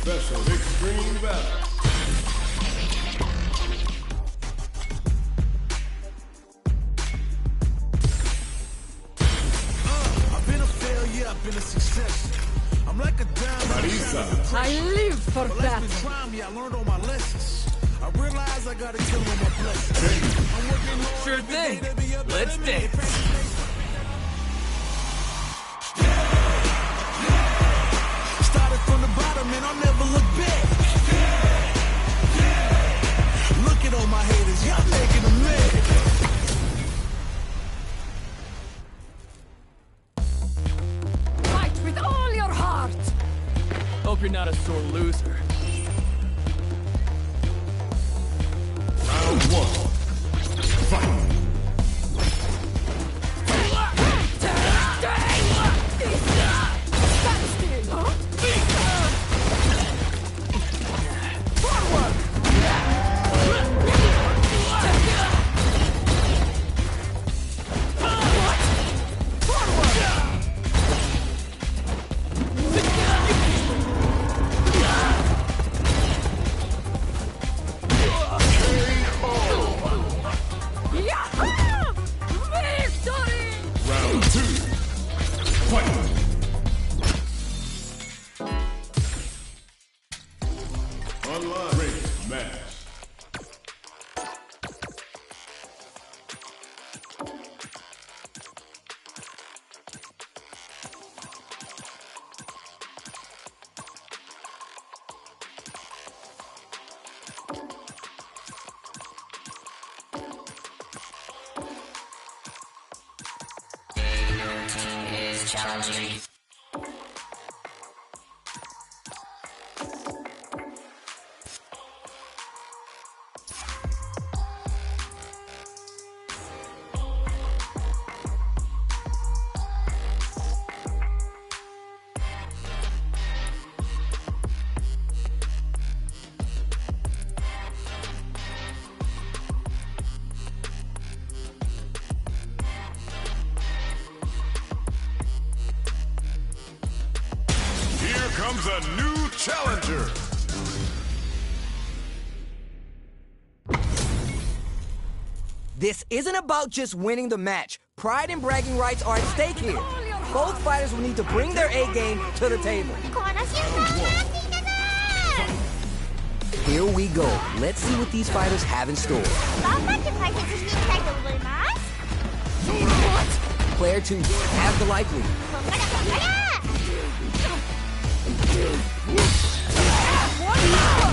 Special Extreme Battle. I've been a failure, I've been a success. I'm like a diamond. I live for But that. life's been trying me, I learned all my lessons. I realize I gotta kill all my blessings. I'm working hard Sure every day thing. to be a better Let's man. dance. Started from the bottom and I'll never look back. Look at all my haters, y'all making them mad. Fight with all your heart. Hope you're not a sore loser. Round one. Fight. Round two. Fight. Online ring match. Is challenging. Here comes a new challenger. This isn't about just winning the match. Pride and bragging rights are at stake here. Both fighters will need to bring their A game to the table. Here we go. Let's see what these fighters have in store. Player 2 has the life lead.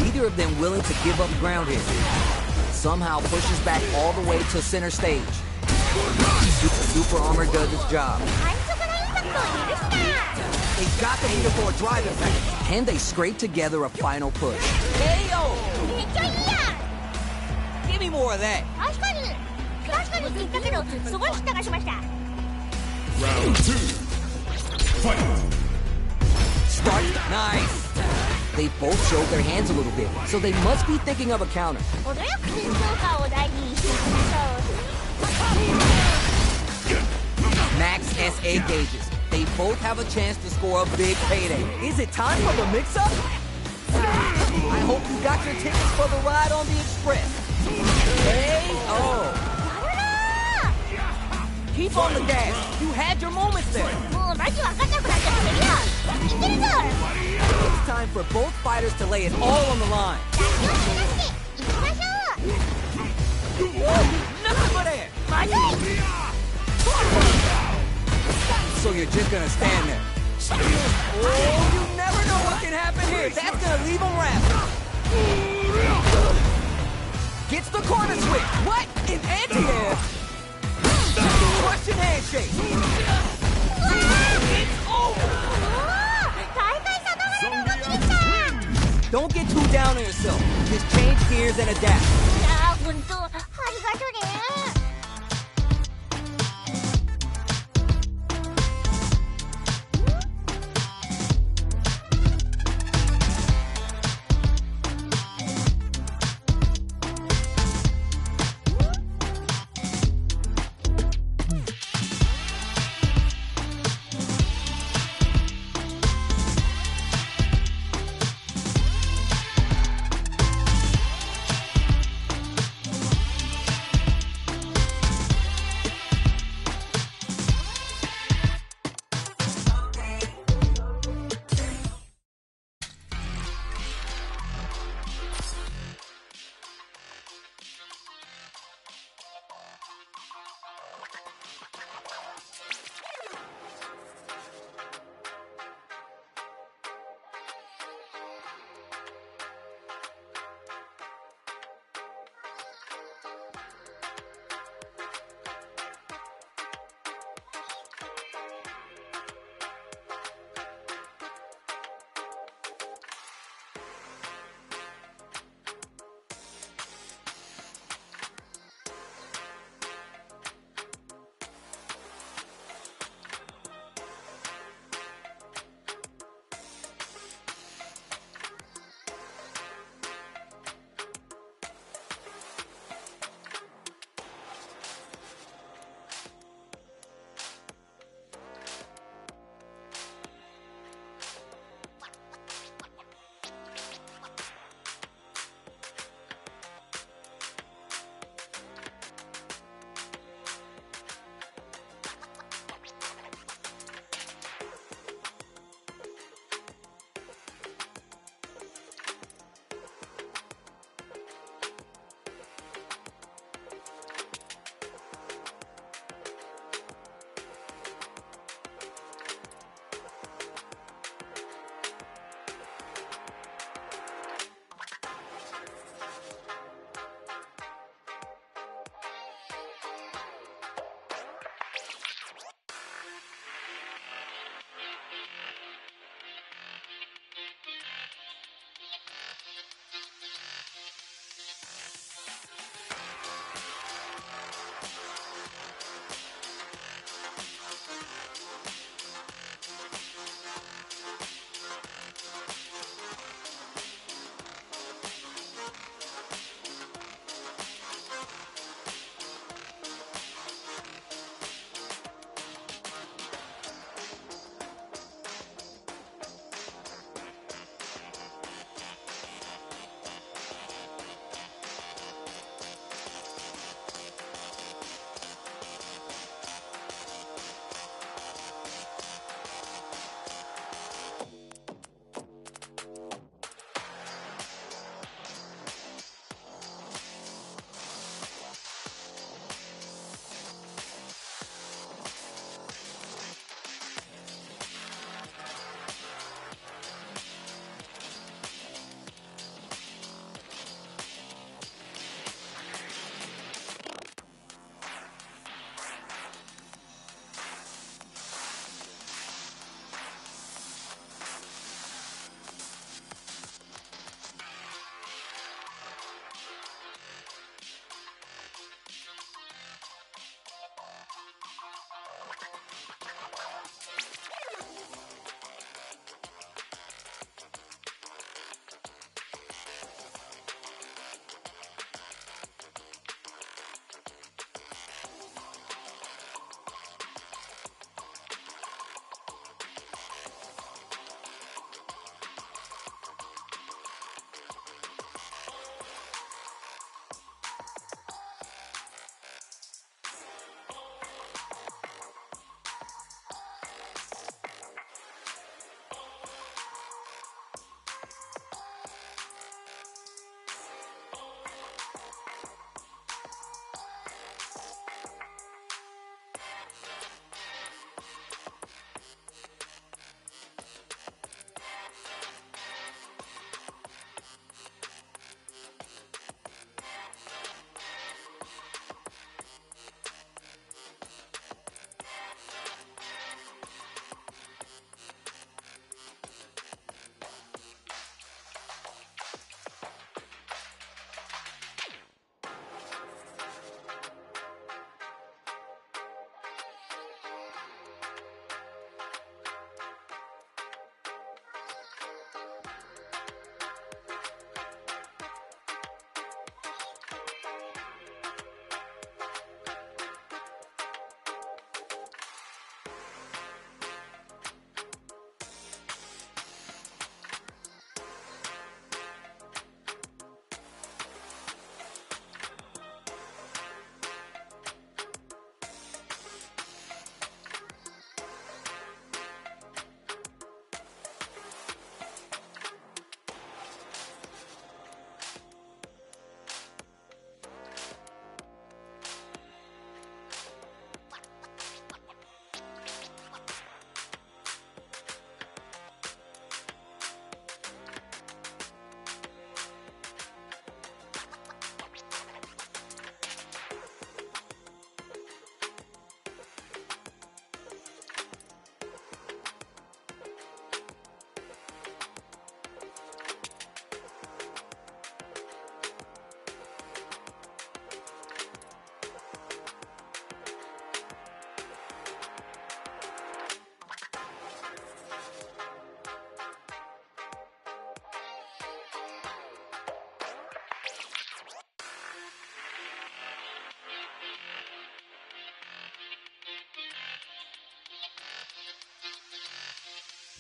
Neither of them willing to give up ground here. Somehow pushes back all the way to center stage. Super Armor does its job. They've got the meter for a drive effect. Can they scrape together a final push? KO! Give me more of that. Round two. Fight. Start. Nice. They both showed their hands a little bit, so they must be thinking of a counter. Max SA gauges. They both have a chance to score a big payday. Is it time for the mix-up? I hope you got your tickets for the ride on the Express. KO. Keep on the gas. You had your moments there. It's time for both fighters to lay it all on the line. Nothing but air. So you're just gonna stand there. Oh, you never know what can happen here. That's gonna leave him wrapped. Gets the corner switch. What? In anti-air? Russian handshake. It's over. Don't get too down on yourself. Just change gears and adapt.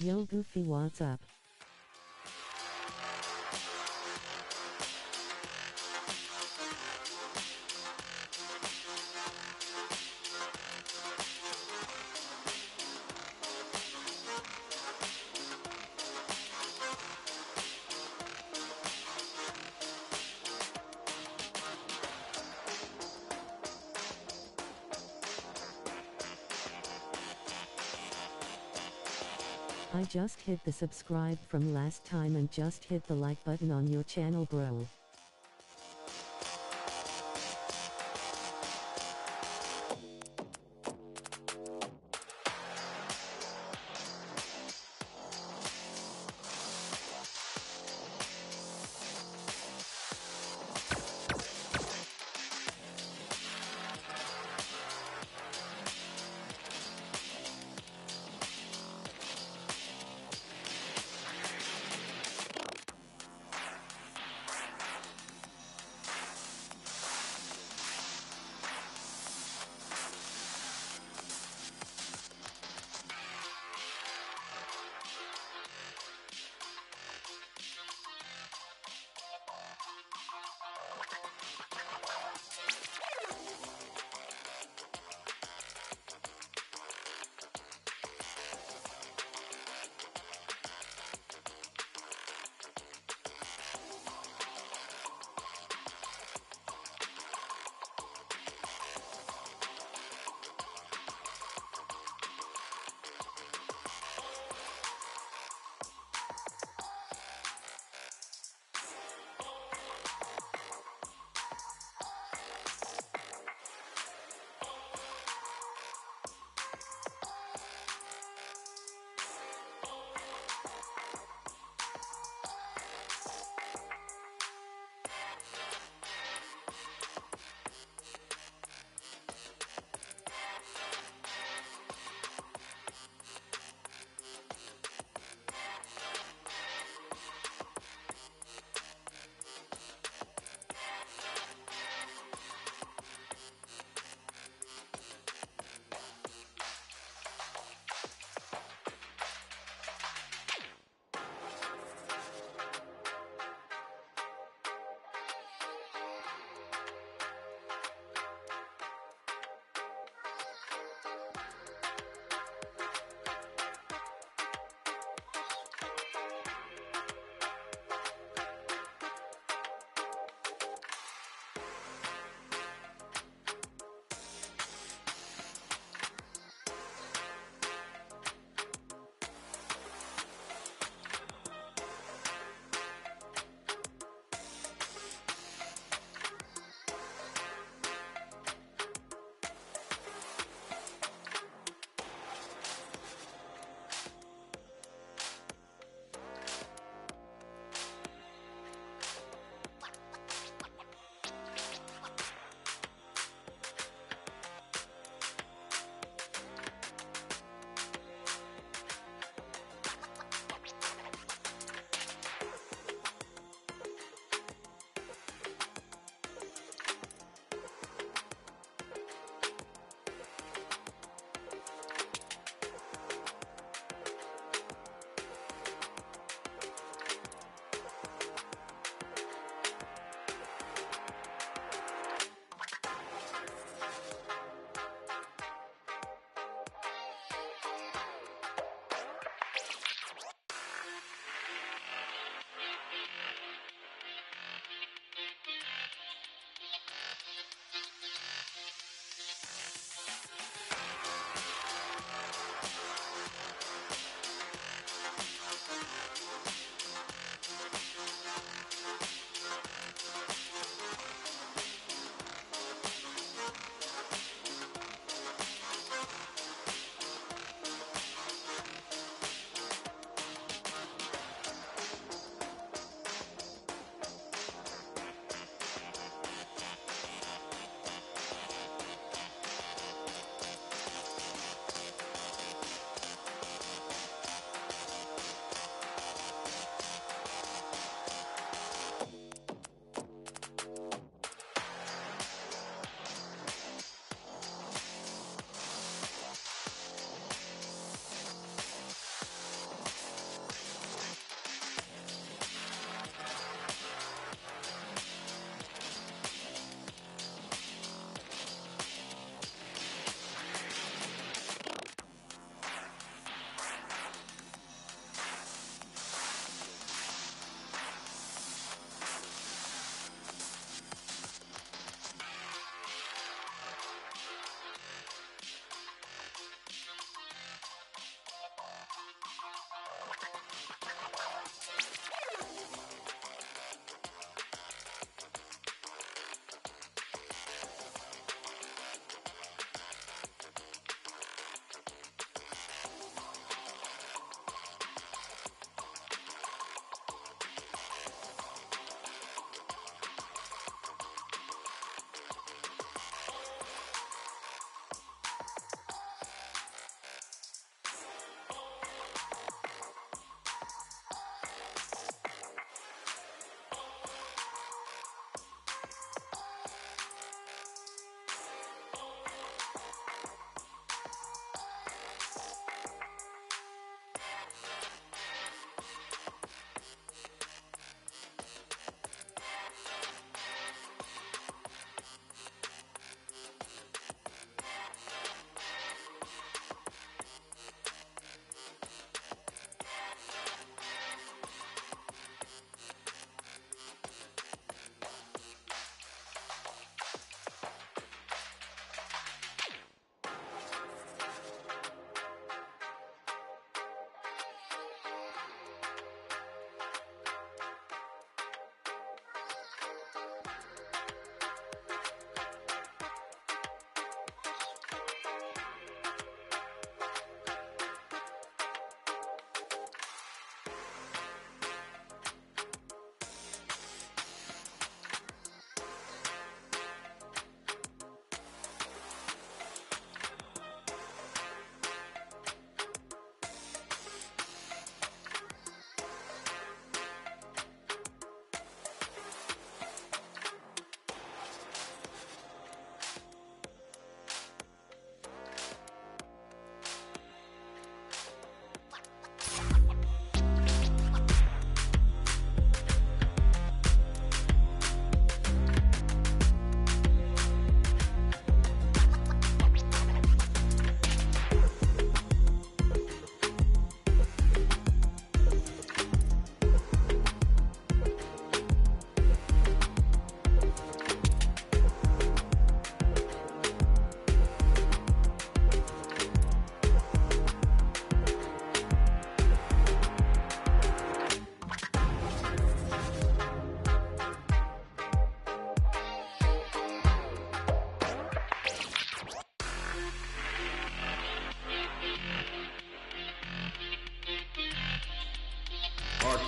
Yo Goofy, what's up? I just hit the subscribe from last time and just hit the like button on your channel, bro.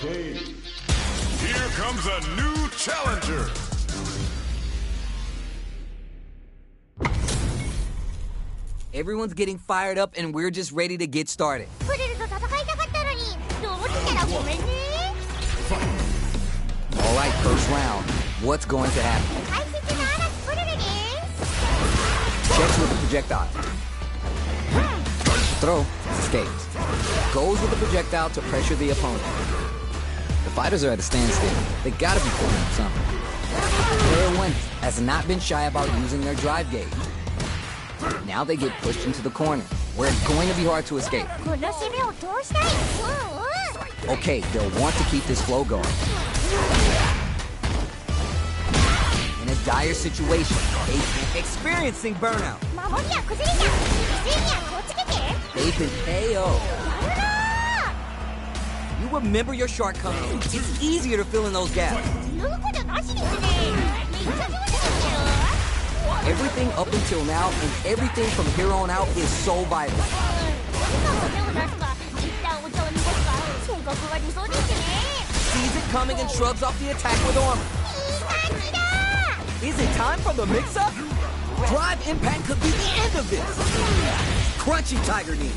Arcade. Here comes a new challenger. Everyone's getting fired up and we're just ready to get started. プリルと戦いたかったのにどうも来たらごめんね Alright, first round. What's going to happen? 解説の嵐プリルです Checks with the projectile. Throw, escapes. Goes with the projectile to pressure the opponent. The fighters are at a standstill. They gotta be pulling up something. Player 1 has not been shy about using their drive gauge. Now they get pushed into the corner, where it's going to be hard to escape. この攻めを通したい Okay, they'll want to keep this flow going. In a dire situation, experiencing burnout. 守りや崩れちゃう犠牲には気をつけて They've been KO. やるな You remember your shortcomings. It's easier to fill in those gaps. 言うことなしですねめっちゃ上手ですよ Everything up until now and everything from here on out is so vital. 今も手を出すか一旦お茶を濁すか性格が理想ですね Sees it coming and shrugs off the attack with armor. いい感じだ Is it time for the mix-up? Drive impact could be the end of this. Crunchy tiger knee.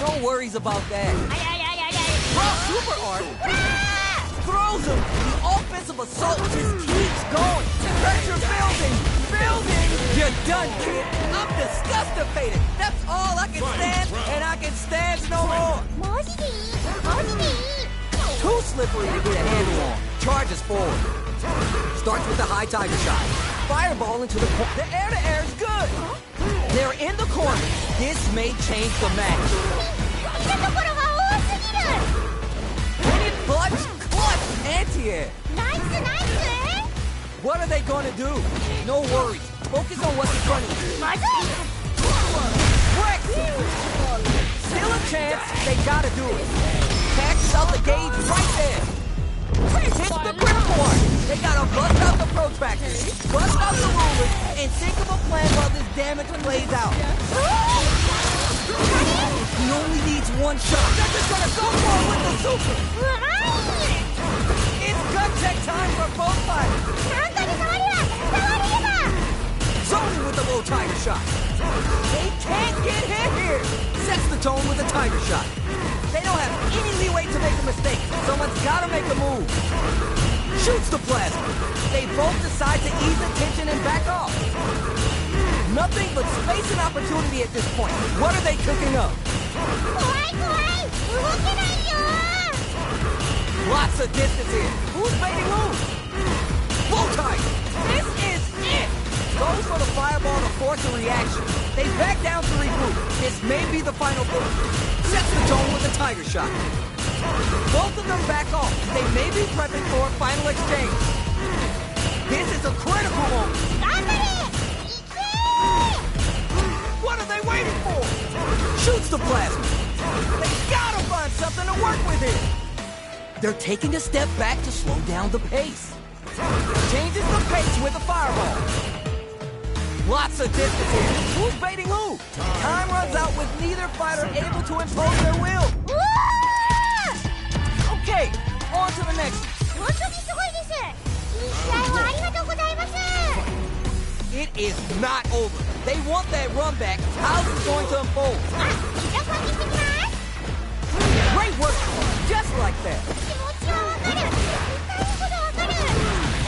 No worries about that. あやややや Raw super art throws him. The offensive assault just keeps going. Pressure building. You're done, kid. I'm disgustified. That's all I can stand, and I can stand no more. マジでいいマジでいい Too slippery to get a handle on. Charges forward. Starts with the high tiger shot. Fireball into the corner. The air-to-air is good. They're in the corner. This may change the match. 見たところが多すぎる Hit it clutch, anti-air. ナイスナイス What are they gonna do? No worries. Focus on what's in front of you. まずい Break! Still a chance. They gotta do it. Catches out the gauge right there. Hits the gripboard. They gotta bust out the protractors, bust out the rulers, and think of a plan while this damage plays out. He only needs one shot. They're just gonna go for it with the super. うまい It's gut check time for both fighters. なんかに触りは触りだ Zoning with the low tiger shot. They can't get hit here. Sets the tone with a tiger shot. They don't have any leeway to make a mistake. Someone's gotta make a move. Shoots the plasma. They both decide to ease the tension and back off. Nothing but space and opportunity at this point. What are they cooking up? 怖い怖い動けないよ Lots of distance here. Who's making moves? Low tiger. This is it. Goes for the fireball to force a reaction. They back down to regroup. This may be the final push. Sets the tone with a tiger shot. Both of them back off. They may be prepping for a final exchange. This is a critical moment. 頑張れ行け What are they waiting for? Shoots the plasma. They gotta find something to work with here. They're taking a step back to slow down the pace. Changes the pace with a fireball. Lots of distance here. Who's baiting who? Time runs out with neither fighter able to impose their will. うわ Okay, on to the next. 本当にすごいですいい試合をありがとうございます It is not over. They want that run back. How's it going to unfold? あじゃあこっちしてきます Great work. Just like that. 気持ちはわかる言いたいことわかる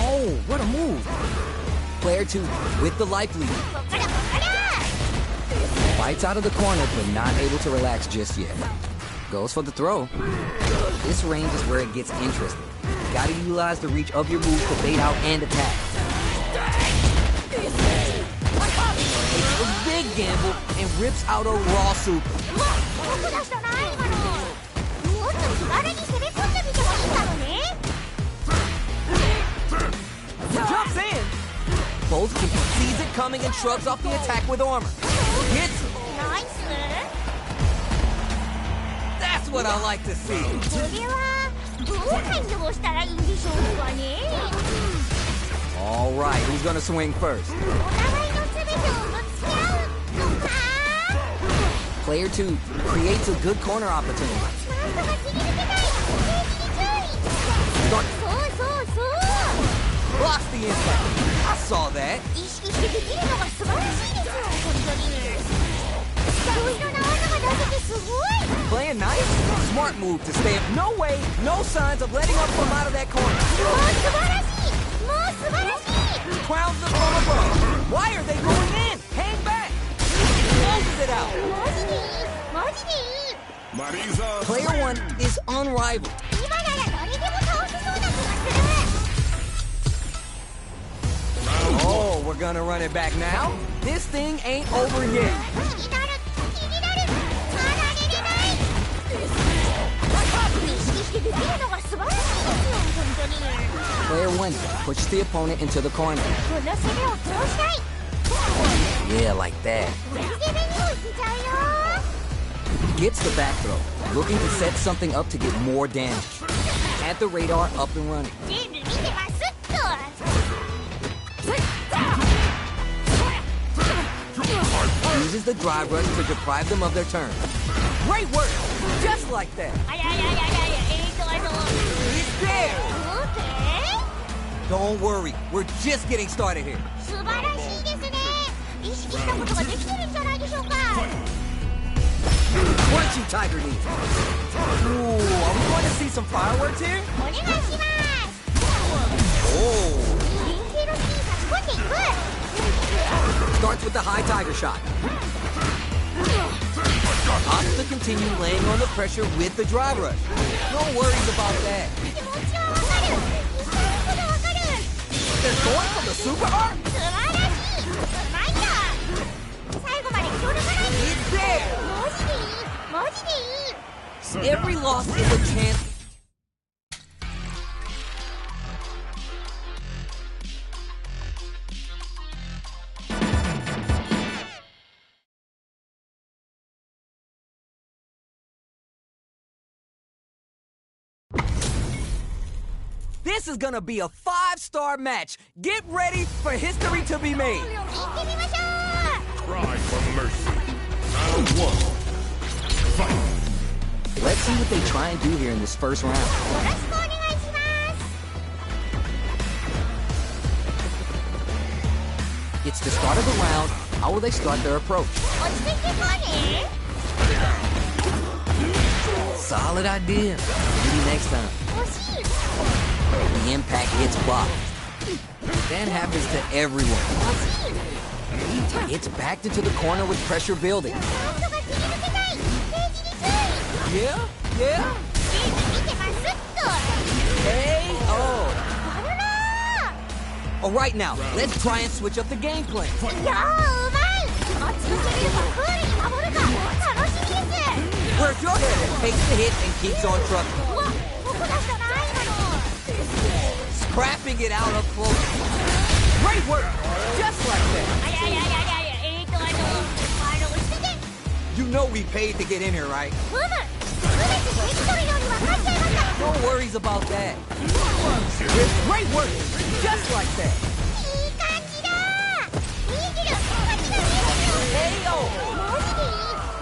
Oh, what a move. Player 2 with the life lead. こっからこっから Fights out of the corner, but not able to relax just yet. Goes for the throw. This range is where it gets interesting. Gotta utilize the reach of your move to bait out and attack. Takes a big gamble and rips out a raw super. うわ僕出したな今のもっと気軽に攻め込んでみてほしいだろうね Jumps in. Both sees it coming and shrugs off the attack with armor. Hits him. ナイス That's what I like to see. それはどう対応したらいいんでしょうかね All right, who's gonna swing first? お互いの全てをぶつけ合うのか Player 2 creates a good corner opportunity. なんとか切り抜けたいステージに注意 saw that. 意識してできるのが素晴らしいですよ本当にいろいろな技が出せてすごい Playing nice? Smart move to stay up. No way, no signs of letting up from out of that corner. もう素晴らしいもう素晴らしい Crowns them from above. Why are they going in? Hang back. Closes it out. マジでいいマジでいい Marisa. Player one is unrivaled. 今なら誰でも倒せそうな気がする Oh, we're gonna run it back now? This thing ain't over yet. 気になる気になるまだ寝れない意識してできるのが素晴らしいですよ本当に Player one pushes the opponent into the corner. この攻めを通したい Yeah, like that. 攻めにもいけちゃうよ Gets the back throw, looking to set something up to get more damage. Had the radar up and running. 全部見てますっと Uses the drive rush to deprive them of their turn. Great work! Just like that. あやややややIt's there! オーケー Don't worry, we're just getting started here. 素晴らしいですね意識したことができてるんじゃないでしょうか What did you Tiger need? Ooh, are we going to see some fireworks here? お願いします Oh! 連携の日に差し込んでいく Starts with the high Tiger shot. Opts to continue laying on the pressure with the drive rush. No worries about that. 気持ちはわかる言いたいことわかる They're going for the super art? 素晴らしいマイヤー最後まで気を抜かない It's there! マジでいいマジでいい Every loss is a chance. This is gonna be a 5-star match. Get ready for history to be made. 行ってみましょう Cry for mercy. Round one. Fight. Let's see what they try and do here in this first round. よろしくお願いします It's the start of the round. How will they start their approach? 落ち着いてこうね Solid idea. Maybe next time. 惜しい The impact hits blocked. That happens to everyone. 惜しい It's backed into the corner with pressure building. なんとか切り抜けたいページに注意 Yeah? Yeah? 全部見てますっと Hey, oh. あらら Alright now, let's try and switch up the game plan. いやーうまいあっちの攻めるかクールに守るか楽しみです Where's your head that takes the hit and keeps on trucking? うわここだったな今の Scrapping it out up close. Great work! Just like that. あややややや落ち着いて You know we paid to get in here, right? ふむ全て手に取るように分かっちゃいました No worries about that. Great work! Just like that. いい感じだ見えてる勝ちが見えてる Hey, oh. マジでいい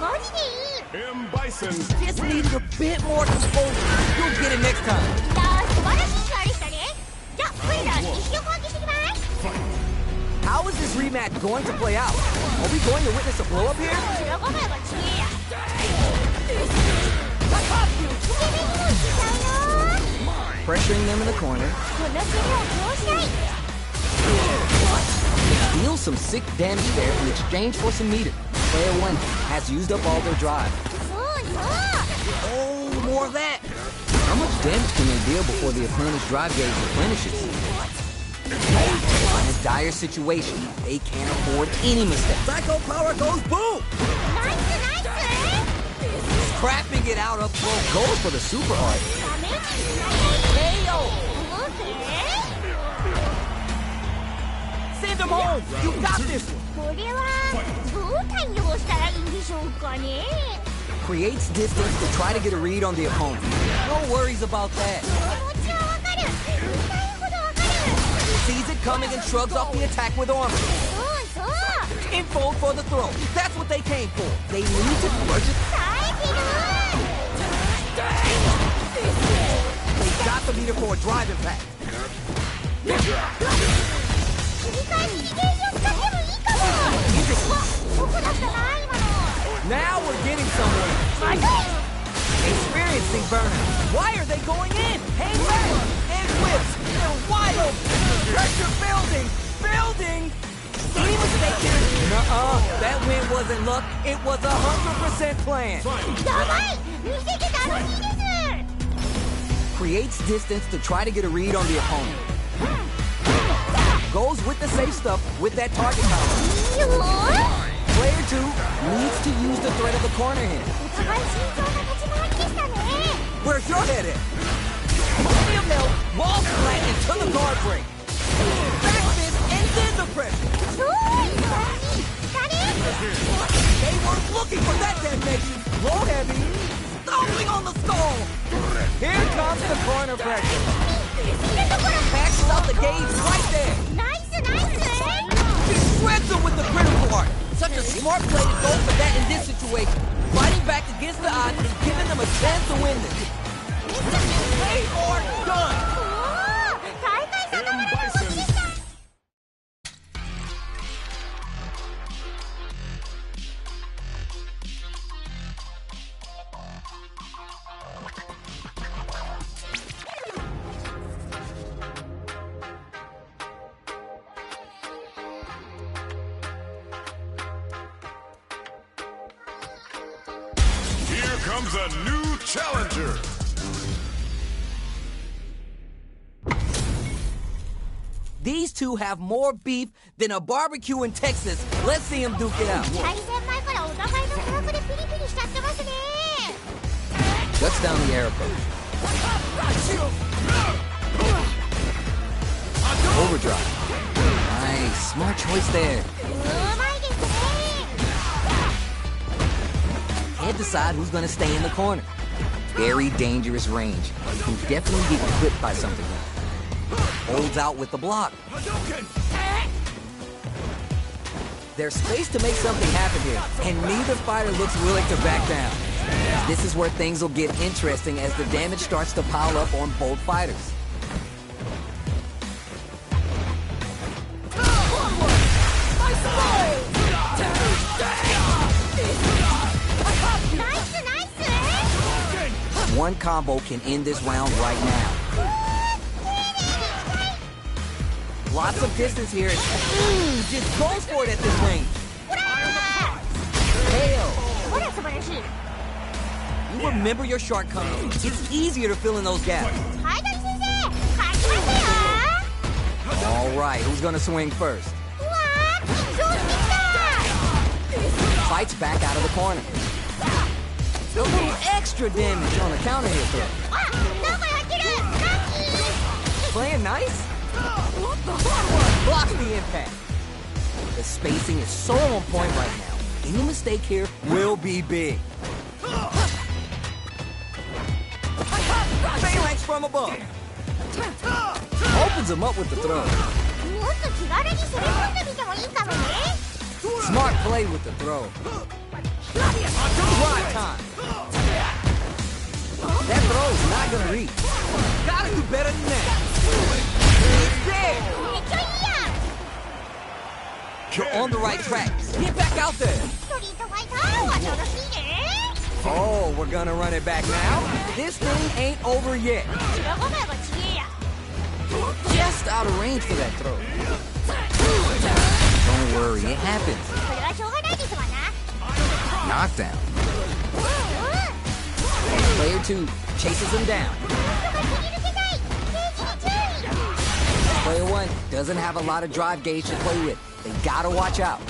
マジでいい M. Bison. Just needed a bit more composure. You'll get it next time. いやー素晴らしい試合でしたねじゃあクイズは意識を発揮してきます How is this rematch going to play out? Are we going to witness a blow up here? 白ご飯がちげえや攻めにもいけちゃうよ Pressuring them in the corner. この攻めを通したい Deals some sick damage there in exchange for some meter. Player one has used up all their drive. そうそう Oh, more of that. How much damage can they deal before the opponent's drive gauge replenishes? In a dire situation, they can't afford any mistake. Psycho power goes boom! ナイスナイス Crapping it out up close. Goes for the super art. ダメージになりたい Hey, yo! オーケー Send him home! You got this one! これはどう対応したらいいんでしょうかね Creates distance to try to get a read on the opponent. No worries about that. 気持ちはわかる言いたいほどわかる Sees it coming and shrugs off the attack with armor. そうそう Info for the throw. That's what they came for. They need to crush it. 耐えてる They got the meter for a drive impact. 切り返しにゲージを使ってもいいかも。どこだったな今の。 Now we're getting somewhere. まずい。 Experiencing burnout. Why are they going in? Hang back! And whips! They're wide open! Pressure building! Building! Any mistake here? Nuh-uh. That win wasn't luck. It was 100% planned. やばい。見てて楽しいです。 Creates distance to try to get a read on the opponent. Goes with the safe stuff with that target power. よー。 Player 2 needs to use the threat of the corner here. お互い慎重な立ち回りでしたね。 Where's your head at? Millennium Melt, wall slam into the guard break. Back fist and then the pressure. 超いい感じ。誰？ They were looking for that detonation. Low heavy, stumbling on the stall. Here comes the corner pressure. 見るところ。 Maxes out the gauge right there. ナイスナイス。 He shreds them with the critical art. Such a smart play to go for that in this situation. Fighting back against the odds and giving them a chance to win this. They are done. おお、大会さながらの動きでした。 Here comes a new challenger. These two have more beef than a barbecue in Texas. Let's see them duke it out. 対戦前からお互いの記録でピリピリしちゃってますね。 Shuts down the air approach. Overdrive. Nice. Smart choice there. うまいですね。 Can't decide who's going to stay in the corner. Very dangerous range. You can definitely get clipped by something like that. Holds out with the block. There's space to make something happen here, and neither fighter looks willing to back down. This is where things will get interesting as the damage starts to pile up on both fighters. ナイスナイス。 One combo can end this round right now. Lots of distance here. Just goes for it at this range. ほら。 Hell. ほら素晴らしい。 You remember your shortcomings. It's easier to fill in those gaps. はい、大先生。勝ちますよ。 All right, who's gonna swing first? うわー、緊張してきた。 Fights back out of the corner. A little extra damage on a counter hit throw. あ、なんかやってる。ラッキー。 Playing nice? Blocks the impact. The spacing is so on point right now. Any mistake here will be big. Phalanx from above. Opens him up with the throw. もっと気軽に攻め込んでみてもいいかもね。 Smart play with the throw. Drive time. That throw is not gonna reach. Gotta do better than that. He's there. めっちゃいいやん。 You're on the right track. Get back out there. ストリートファイターは楽しいね。 Oh, we're gonna run it back now? This thing ain't over yet. 白ご飯はちげえや。 Just out of range for that throw. Don't worry, it happens. それはしょうがないですわな。 Knockdown. うんうん。 Player 2 chases him down. 人が切り抜けたい。ケージに注意。 Player 1 doesn't have a lot of drive gauge to play with. They gotta watch out.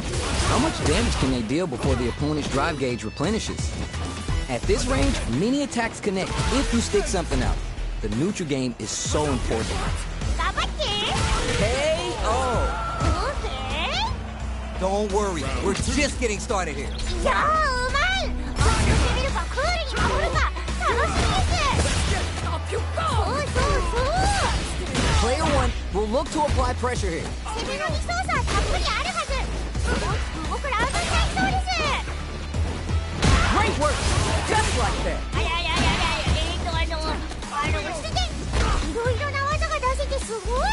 How much damage can they deal before the opponent's drive gauge replenishes? At this range, many attacks connect if you stick something out. The neutral game is so important. 頑張って。 KO! どうせ。 Don't worry, we're just getting started here. いやー、うまい。安定してみるか、クールに守るか、楽しみです。そうそうそう。 Player 1 will look to apply pressure here. 攻めのリソースはたっぷりあるはず。大きく動くラウンドになりそうです。 Great work! Just like that! あややややや、落ち着いて。いろいろな技が出せてすごい。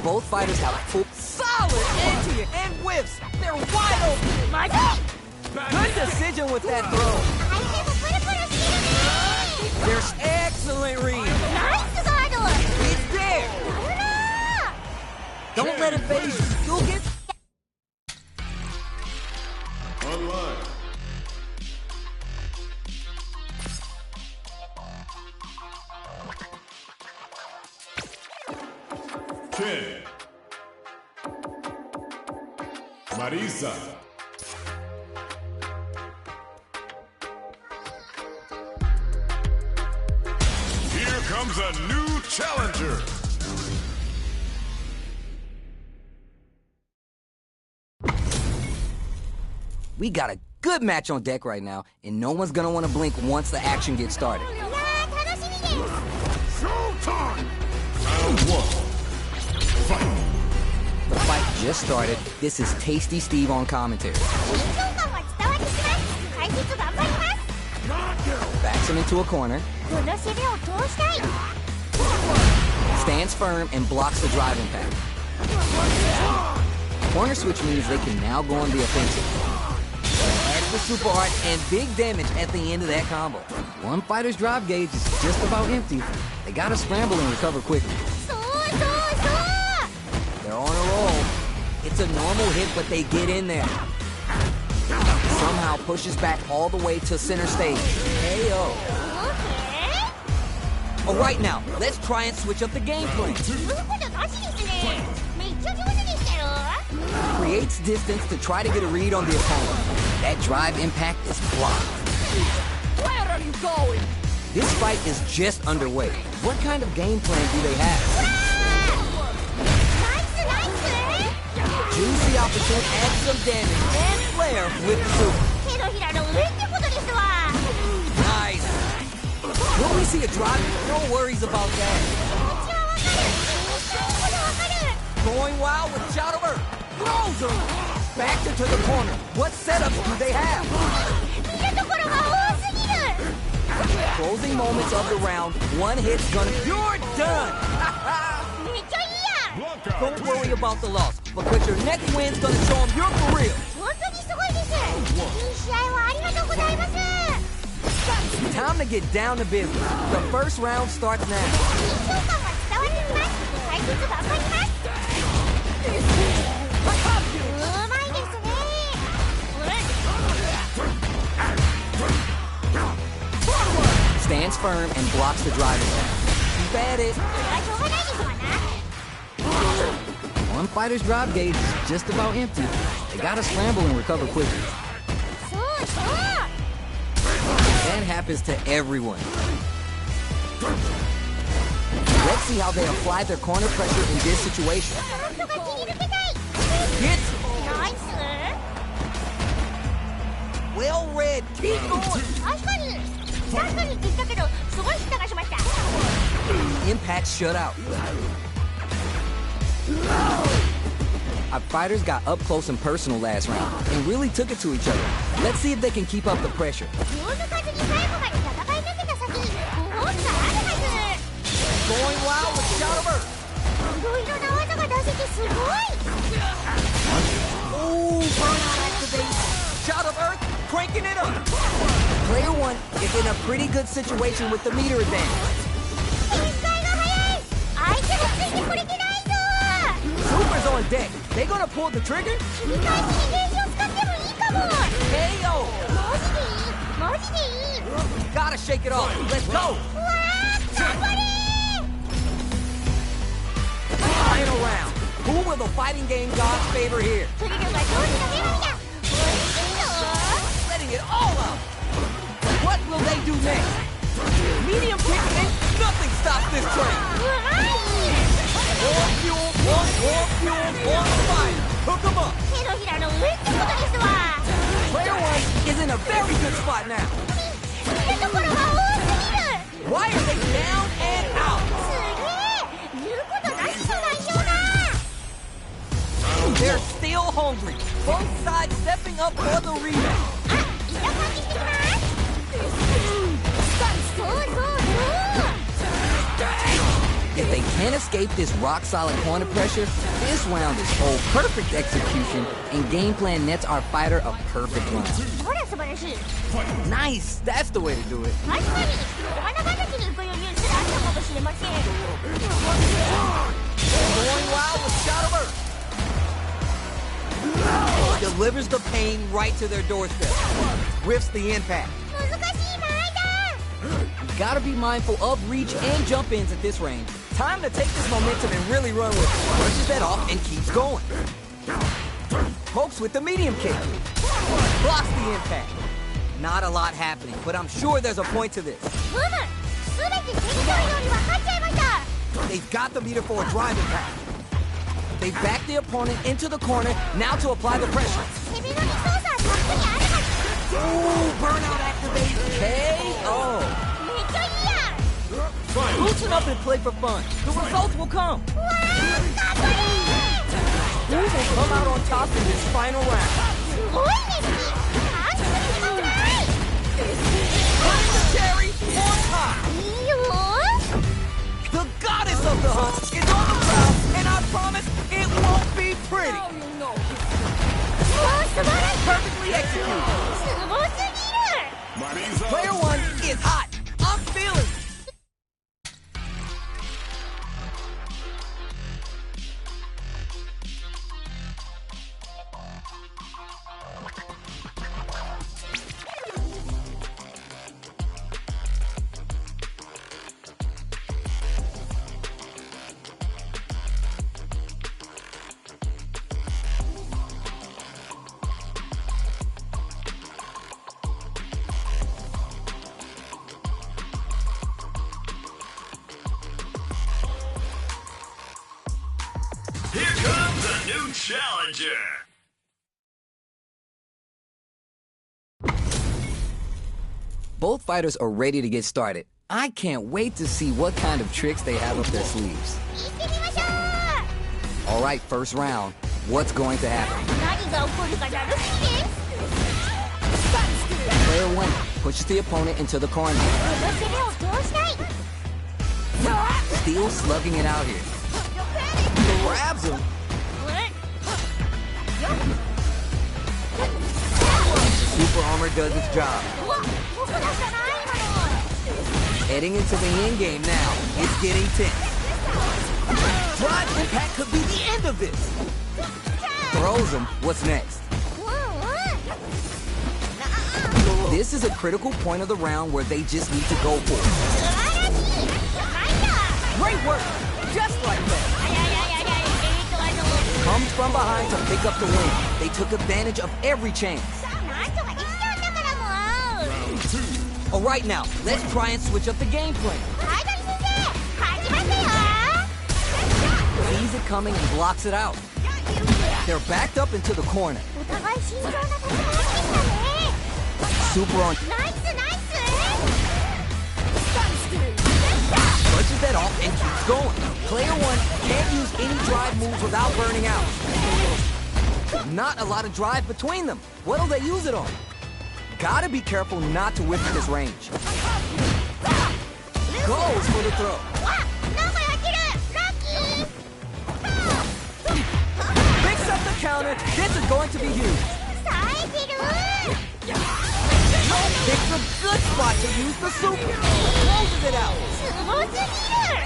Both fighters have full, solid anti and whiffs. They're wide open. まずい Good decision with that throw. 相手もプルプルしてるね There's excellent read. ナイスガード It's there. やるな Don't let it phase you. You'll get... Online. Ken. Marisa. Here comes a new challenger. We got a good match on deck right now, and no one's gonna want to blink once the action gets started. いやー楽しみです Showtime! Round one. Fight. The fight just started. This is Tasty Steve on commentary. 緊張感は伝わってきます解説頑張ります Backs him into a corner, この攻めを通したい stands firm, and blocks the drive impact. Corner switch means they can now go on the offensive. Added the super art and big damage at the end of that combo. One fighter's drive gauge is just about empty. They gotta scramble and recover quickly. そうそうそう They're on a roll. It's a normal hit, but they get in there. Somehow pushes back all the way to center stage. KO. オーケー Alright now, let's try and switch up the game plan. そういうことなしですねめっちゃ上手でしたよ Creates distance to try to get a read on the opponent. That drive impact is blocked. Where are you going? This fight is just underway. What kind of game plan do they have? ナイスナイス Juicy opportunity to add some damage and flair with the super. 手のひらの上ってことですわ Nice. Will we see a drive? No worries about that. 気持ちはわかるめっちゃいいことわかる Going wild with Shout of Earth. Throws her. Backed into the corner. What setups do they have? 見るところが多すぎる Closing moments of the round. One hit's gonna... You're done! めっちゃいいやん Block out. Don't worry about the loss, because your next win's gonna show them you're for real. 本当にすごいですいい試合をありがとうございます Time to get down to business. The first round starts now. 緊張感は伝わってきます解説頑張りますうまいですね Stands firm and blocks the drive attack. Keep at it. それはしょうがないですわな One fighter's drive gauge is just about empty. They gotta scramble and recover quickly. そうそう That happens to everyone. Let's see how they apply their corner pressure in this situation. なんとか切り抜けたい Hits! ナイス Well read. Keep going. 確かにって言ったけどすごいヒットがしました Impact shut out. Our fighters got up close and personal last round and really took it to each other. Let's see if they can keep up the pressure. 気を抜かずに最後まで戦い抜けた先にご本があるは Going wild with Shout of Earth. ずいろいろな技が出せてすごい Ooh, burnout activation. Shout of Earth, cranking it up. Player one is in a pretty good situation with the meter advantage. 展開が早い相手もついてこれてないぞ Super's on deck. They gonna pull the trigger? 切り返しにゲージを使ってもいいかも KO. マジでいい Gotta shake it off. Let's go. うわー頑張れ Final round. Who will the fighting game gods favor here? トリルが上手なメロンだおいしいぞ Letting it all out. What will they do next? Medium kick and nothing stops this train. うまい More fuel on the fire. Hook 'em up. 手のひらの上ってことですわ Player one is in a very good spot now. 見るところが多すぎる Why are they down and out? すげえ言うことなしじゃないよな They're still hungry. Both sides stepping up for the rematch. あ、いた感じしてきますそうそうそう If they can't escape this rock-solid corner pressure, this round is whole perfect execution, and game plan nets our fighter a perfect round. ほら素晴らしい。 Nice! That's the way to do it. 確かにお花畑に行く余裕すらあったかもしれません。 Going wild with Shot of Earth. Delivers the pain right to their doorstep. Rips the impact. 難しい間合いだ。 Gotta be mindful of reach and jump ins at this range. Time to take this momentum and really run with it. Pushes that off and keeps going. Pokes with the medium kick. Blocks the impact. Not a lot happening, but I'm sure there's a point to this. ふむ、すべて手に取るように分かっちゃいました。 They've got the meter for a drive impact. They back the opponent into the corner, now to apply the pressure. 攻めのリソースはたっぷりあるはず。 Ooh, burnout activate. KO. めっちゃいいやん。 Loosen up and play for fun. The results will come. わあ、かっこいい。 Who will come out on top in this final round? すごい熱気。感じてください。 Putting the cherry on top. いいよ。 The goddess of the hunt is on the prowl, and I promise it won't be pretty. もう素晴らしい。 Perfectly executed. すごすぎる。 Player one is hot. I'm feeling it. Here comes a new challenger. Both fighters are ready to get started. I can't wait to see what kind of tricks they have up their sleeves. 行ってみましょう。 All right, first round. What's going to happen? 何が起こるか楽しみです。 Player one pushes the opponent into the corner. この攻めを通したい。 Still slugging it out here. Grabs him. Super armor does its job. うわ、僕だったな今の。 Heading into the end game now. It's getting tense. Drive impact could be the end of this. Throws him. What's next? うんうん。 This is a critical point of the round where they just need to go for it. 素晴らしい。はいだ。 Great work. Just like that. あやややや、Comes from behind to pick up the win. They took advantage of every chance. なんとかできたんだからもう。 All right now, let's try and switch up the game plan. はいだり先生、勝ちますよ。 Sees it coming and blocks it out. They're backed up into the corner. お互い慎重な戦いでしたね。 Super on ナイスナイス。 punches that off and keeps going. Player one can't use any drive moves without burning out. Not a lot of drive between them. What'll they use it on? Gotta be careful not to whiff at this range. Goes for the throw. わ、なんかやってる。ラッキー。 Picks up the counter. This is going to be huge. 冴えてる。 Picks a good spot to use the super. Closes it out. すごすぎる。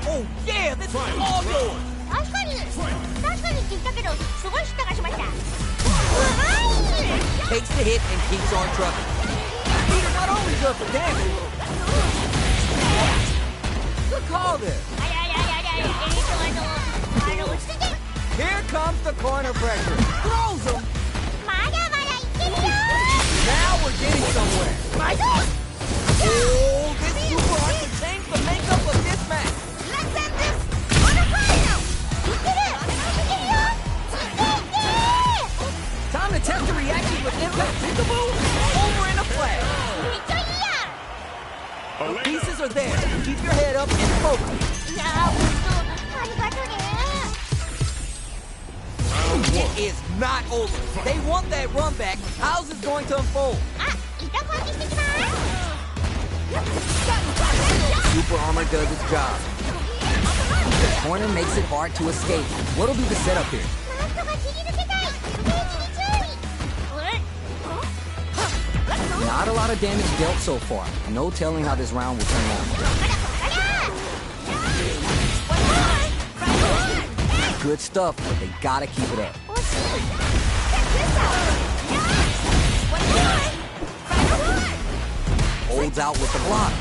Oh yeah, this is all yours. 確かにって言ったけど、すごい舌がしました。うまい。 Takes the hit and keeps on trucking. Peter not only does the damage. Good call there. あやややや、落ち着いて。 Here comes the corner pressure. Throws him. まだまだいってるよ。 Now we're getting somewhere. まずい。 Oh, this super art can change the makeup of this match. Let's end this on a fire note. いってる。Time to test the reaction with impact. Peekaboo. Over in a flash. めっちゃいいやん。 The pieces are there. Keep your head up and focus. いやー、ほんとありがとね。 It is not over. They want that run back. How's this going to unfold? あ、いたこきしてきます。Super armor does its job. The corner makes it hard to escape. What'll be the setup here? なんとか切り抜けたい。ページに注意。 Not a lot of damage dealt so far. No telling how this round will turn out. Good stuff, but they gotta keep it up. Holds out with the block.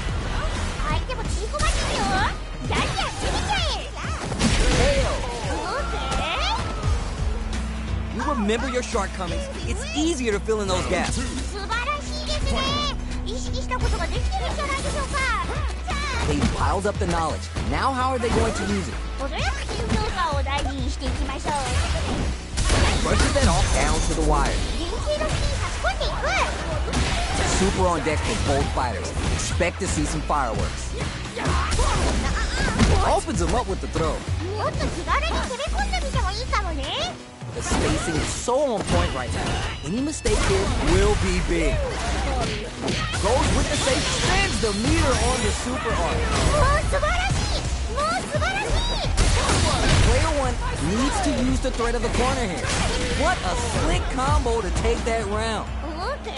相手もちりこまってるよ。じゃんじゃん攻めちゃえ。 You remember your shortcomings. It's easier to fill in those gaps. 素晴らしいですね。意識したことができてるんじゃないでしょうか。じゃあ They piled up the knowledge. Now how are they going to use it? 程よく緊張感を大事にしていきましょう。 Brushes that off down to the wire. 連携の隙に差し込んでいく。 Super on deck for both fighters. Expect to see some fireworks. Opens them up with the throw. もっと気軽に攻め込んでみてもいいかもね。 The spacing is so on point right now. Any mistake here will be big. Goes with the safe, spins the meter on the super arm. もう素晴らしい。もう素晴らしい。 Player one needs to use the threat of the corner here. What a slick combo to take that round. オーケー。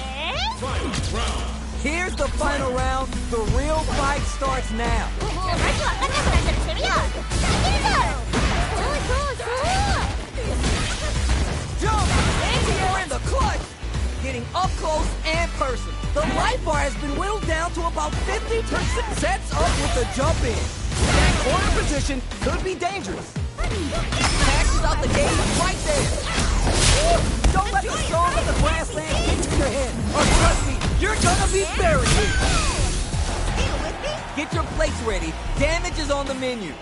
Here's the final round. The real fight starts now. もうマジわかんなくなったら攻めよう。いけるぞ。そうそうそう。 Jump! You're in the clutch! Getting up close and personal. The life bar has been whittled down to about 50%. Sets up with the jump in. That corner position could be dangerous. Passes out the gate right there. Don't let the storm of the grassland get to your head. Or trust me, you're gonna be buried here. Get your plates ready. Damage is on the menu.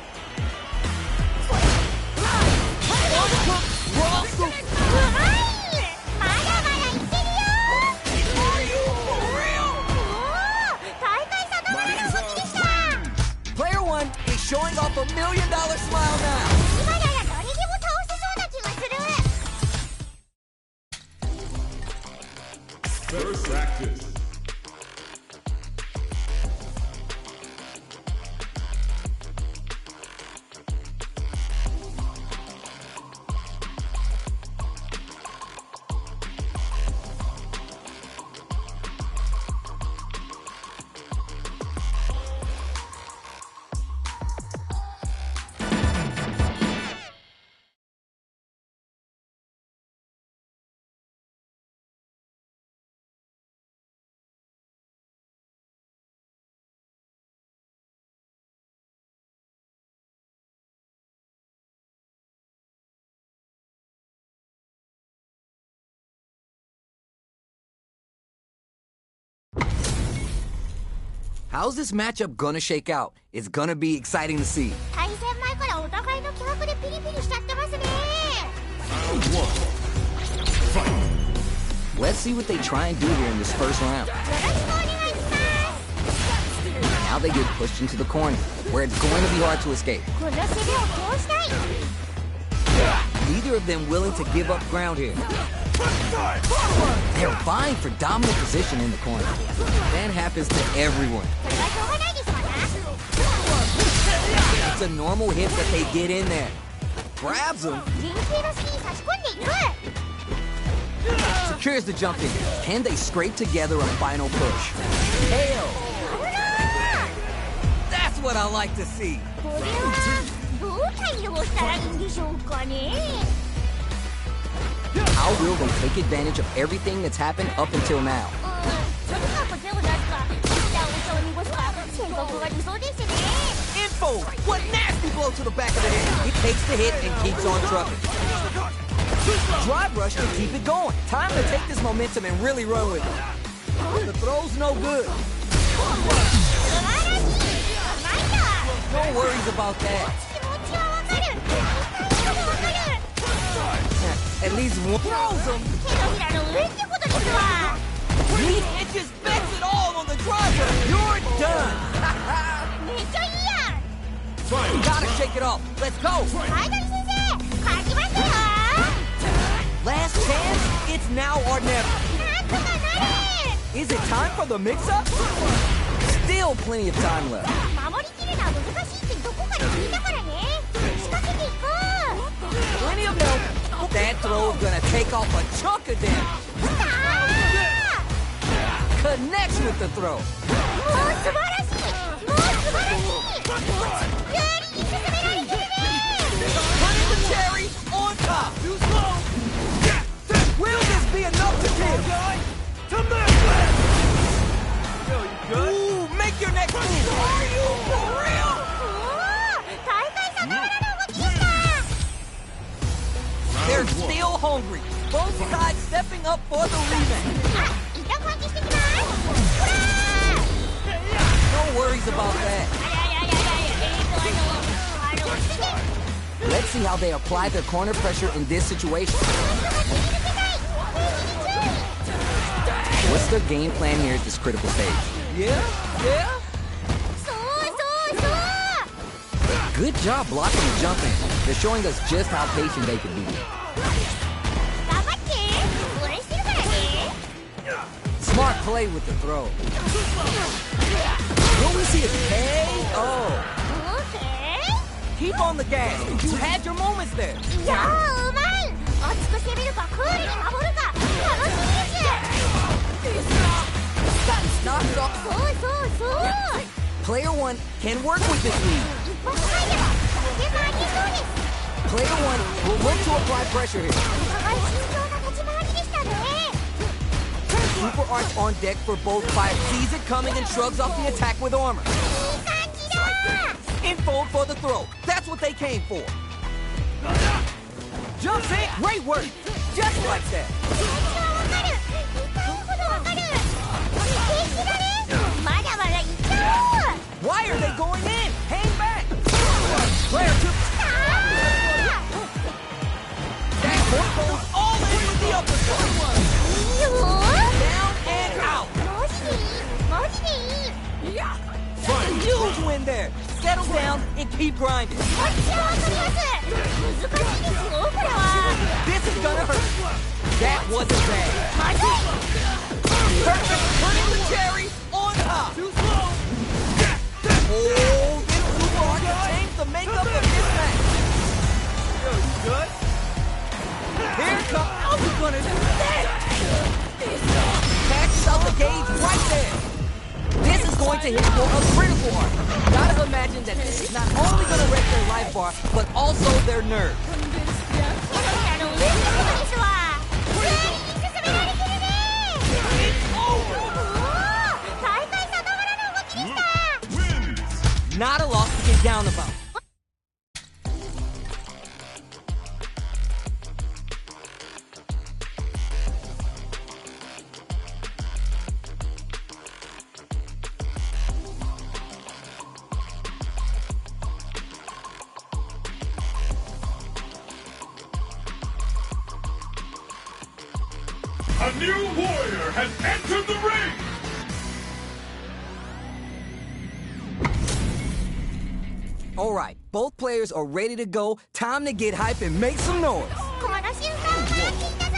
Raw soup. うまい。まだまだいけるよ。 Are you for real? 大会さながらの動きでした。 Player one is showing off $1 million smile now. 今なら誰でも倒せそうな気がする。 First practice. How's this matchup gonna shake out? It's gonna be exciting to see. 対戦前からお互いの気迫でピリピリしちゃってますね。 Round one. Fight. Let's see what they try and do here in this first round. よろしくお願いします。 Now they get pushed into the corner, where it's going to be hard to escape. この攻めを通したい。 Neither of them willing to give up ground here. They're vying for dominant position in the corner. That happens to everyone. それはしょうがないですわな。 It's a normal hit that they get in there. Grabs him, 連携の隙に差し込んでいく。 secures the jump in. Can they scrape together a final push? Hell! That's what I like to see. これはどう対応したらいいんでしょうかね。 How will they take advantage of everything that's happened up until now? とにかく手を出すか、一旦お茶を濁すか、戦国が理想ですね。 Info! What nasty blow to the back of the head! He takes the hit and keeps on trucking. Drive rush to keep it going. Time to take this momentum and really run with it. The throw's no good. 素晴らしい。うまいんだ。 No worries about that. 気持ちはわかる。痛いのもわかる。 At least one throws him. 手のひらの上ってことですわ。 It just bets it all on the drive rush. You're done. めっちゃいいやん。 Gotta shake it off. Let's go. ハイドリ先生、勝ちましたよ。 Last chance. It's now or never. なんとかなれ。 Is it time for the mix-up? Still plenty of time left. 守りきるのは難しいってどこかで聞いたからね。仕掛けていこう。 Plenty of help. That throw is gonna take off a chunk of damage. Connects with the throw. もう素晴らしい。もう素晴らしい。有利に進められてるね。 Putting the cherry on top. Too slow. Will this be enough to kill? To Midwest! Yo, you good? Ooh, make your next move. Are you for real? 大会さながらの動きでした。 They're still hungry. Both sides stepping up for the rematch. あ、一旦換気してきます。ほら No worries about that. Let's see how they apply their corner pressure in this situation. What's their game plan here at this critical stage? Yeah? そうそうそう。 Good job blocking the jump in. They're showing us just how patient they can be. 頑張って。応援してるからね。 Smart play with the throw. Will we see a KO? オーケー。 Keep on the gas. You had your moments there. いやー、うまい。熱く攻めるかクールに守るか楽しみです。 Knocked off. そうそうそう。 Player 1 can work with this lead. 一発入れば手が上げそうです。 Player 1 will look to apply pressure here. お互い慎重な立ち回りでしたね。 Super Arch on deck for both fighters. Sees it coming and shrugs off the attack with armor. いい感じだ。 In fold for the throw. That's what they came for. Jumps in. Great work. Just like that. 気持ちはわかる。痛いほどわかる。平気だね。まだまだいっちゃう。 Why are they going in? Hang back. Player 2. That point goes all in with the uppercut. いいよ。 Down and out. マジでいい。マジでいい。 Huge win there. Settle down and keep grinding. こっちはわかります。難しいですよ、これは。 This is gonna hurt. That wasn't bad. まずい。 Perfect. Putting the cherry on top. Too slow. Oh, this Super Arch changed the makeup of this match. Yo, you good? Here comes. How's he gonna do that? Catches out the gauge right there. This is going to hit for a critical arc. Gotta imagine that this is not only gonna wreck their life bar, but also their nerve. 上ってことですわ。有利に進められてるね。おー、大会さながらの動きでした。 Wins! Not a loss to get down about. A new warrior has entered the ring! All right, both players are ready to go. Time to get hype and make some noise. この瞬間を待っていたぞ。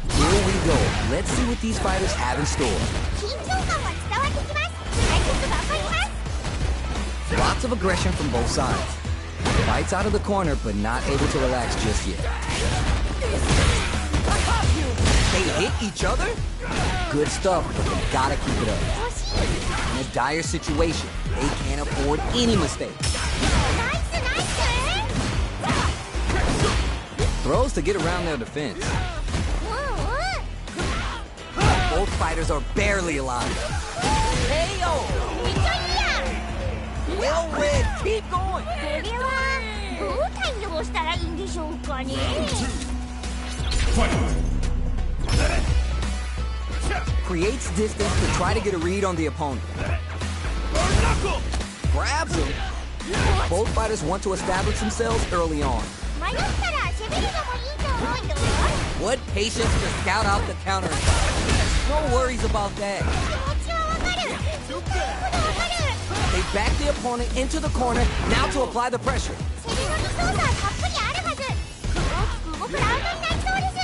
Here we go. Let's see what these fighters have in store. 緊張感は伝わってきます。対決頑張ります。 Lots of aggression from both sides. Fights out of the corner, but not able to relax just yet. They hit each other? Good stuff, but they gotta keep it up. 惜しい。 In a dire situation, they can't afford any mistakes. ナイスナイス。 Throws to get around their defense. うんうん。 Both fighters are barely alive. KO! めっちゃいいやん。 Well read, keep going! これはどう対応したらいいんでしょうかね。 Creates distance to try to get a read on the opponent. Grabs him. Both fighters want to establish themselves early on. 迷ったら攻めるのもいいと思うよ。 What patience to scout out the counter attack. No worries about that. 気持ちはわかる。痛いほどわかる。 They back the opponent into the corner, now to apply the pressure. 攻めの理想がたっぷりあるはず。大きく動くラウンドになりそうです。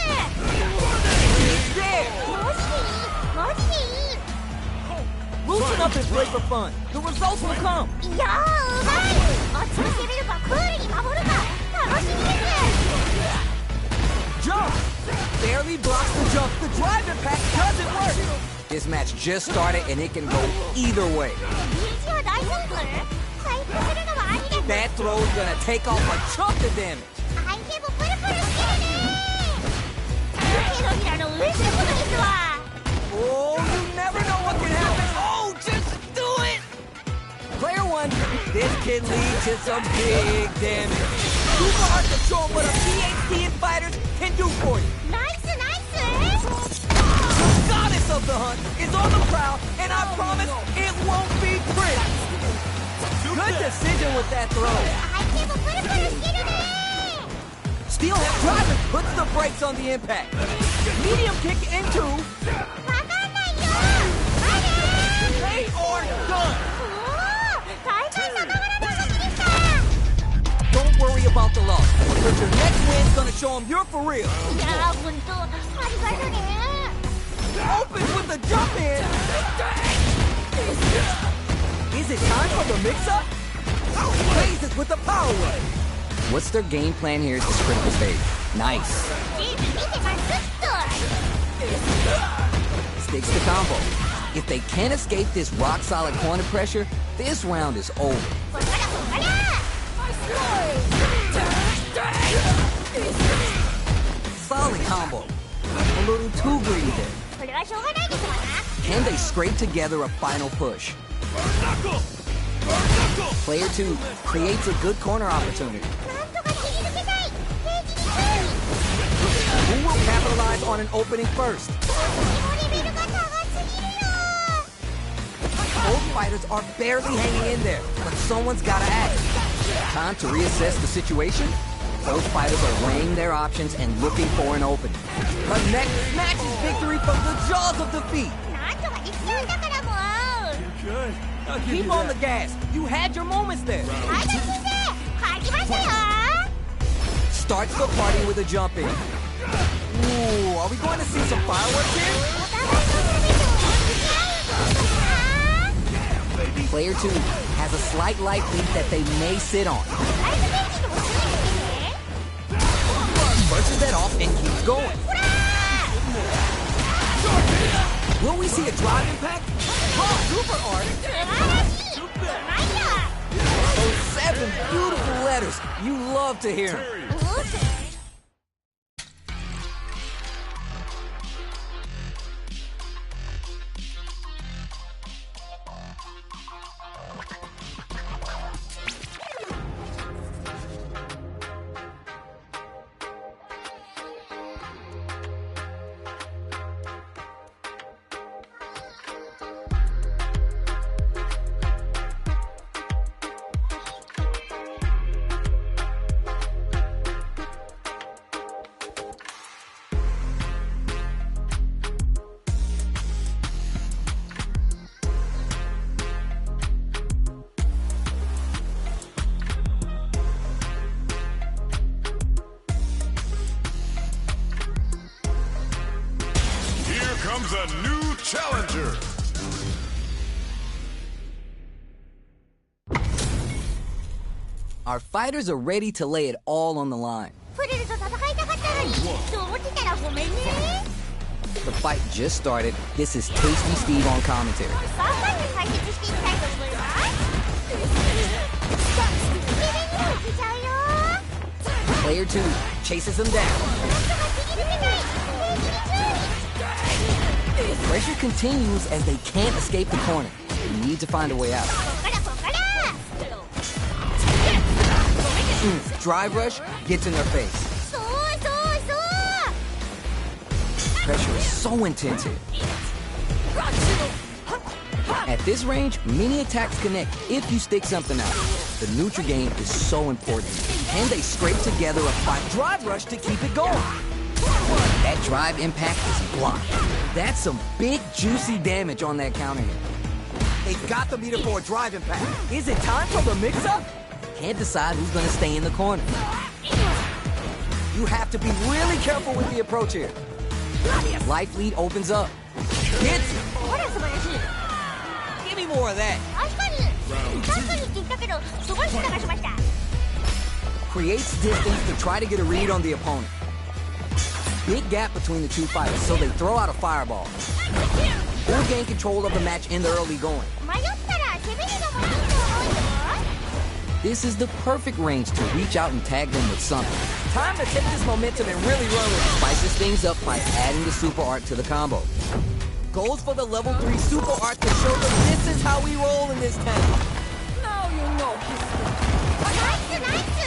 It's there! マジでいい。マジでいい。Loosen up and play for fun. The results will come. いやーうまい。落ち着いてみるかクールに守るか楽しみです。 Jump! Barely blocks the jump. The drive impact doesn't work. This match just started and it can go either way. リーチは大丈夫？回復するのはありです。 That throw is gonna take off a chunk of damage. 相手もプルプルしてるね。手のひらの上ってことですわ。 Oh, you never know what can happen. Oh, just do it! Player 1, this can lead to some big damage. Super hard to show what a PhD in fighters can do for you. ナイスナイス。 The goddess of the hunt is on the prowl, and I promise it won't be pretty. Good decision with that throw. 相手もプルプルしてるね。 Steel Hip Driver puts the brakes on the impact. Medium kick into. わかんないよ。まで。 They are done. おお、大会さながらの動きでした。 Don't worry about the loss, but your next win's gonna show them you're for real. いやー、ほんと、ありがとね。 Open with the jump in. Is it time for the mix-up? Blazes with the power wave. What's their game plan here at this critical stage? Nice. 見てますっと。 Sticks the combo. If they can't escape this rock-solid corner pressure, this round is over. こらこら。 Solid combo. A little too greedy there. これはしょうがないですわな。 Can they scrape together a final push? Player 2 creates a good corner opportunity. なんとか切り抜けたい。平気に注意。 Who will capitalize on an opening first? このレベルが高すぎるよ。 Both fighters are barely hanging in there, but someone's gotta act. Time to reassess the situation? Both fighters are weighing their options and looking for an opening. But next snatches victory from the jaws of defeat. なんとかできちゃうんだからもう。 Good. I'll give Keep you on that. the gas. You had your moments there. はい、先生、勝ちましたよ。 Starts the party with a jump in. Ooh, are we going to see some fireworks here? お互いの攻撃を打ち合う。 Player 2 has a slight life lead that they may sit on. ライフベンチとも注意してね。 Brushes that off and keeps going. Will we see a drive impact? Oh, super art. 素晴らしい。うまいよ。 Those 7 beautiful letters. You love to hear 'em. おー。 comes a new challenger. Our fighters are ready to lay it all on the line. プレルと戦いたかったのにと思ってたらごめんね。 The fight just started. This is Tasty Steve on commentary. バンバンに解決していきたいと思います。レベルにもいけちゃうよ。 Player 2 chases him down. なんとか切り抜けたい。Pressure continues as they can't escape the corner. We need to find a way out. こっからこっから。 Drive rush gets in their face. そうそうそう。 Pressure is so intense here. At this range, many attacks connect if you stick something out. The neutral game is so important. And they scrape together a fine drive rush to keep it going. That drive impact is blocked. That's some big, juicy damage on that counter hit. They've got the meter for a drive impact. Is it time for the mix-up? Can't decide who's going to stay in the corner. You have to be really careful with the approach here. Life lead opens up. Hits. ほら素晴らしい。more of that. 確かにって言ったけどすごい進化しました。 Creates distance to try to get a read on the opponent. Big gap between the two fighters, so they throw out a fireball. Who'll gain control of the match in the early going. 迷ったら攻めるのもいいと思うよ。 This is the perfect range to reach out and tag them with something. Time to take this momentum and really run with it. Spices things up by adding the super art to the combo. Goes for the level 3 super art to show them this is how we roll in this town. Now you know history. ナイスナイス。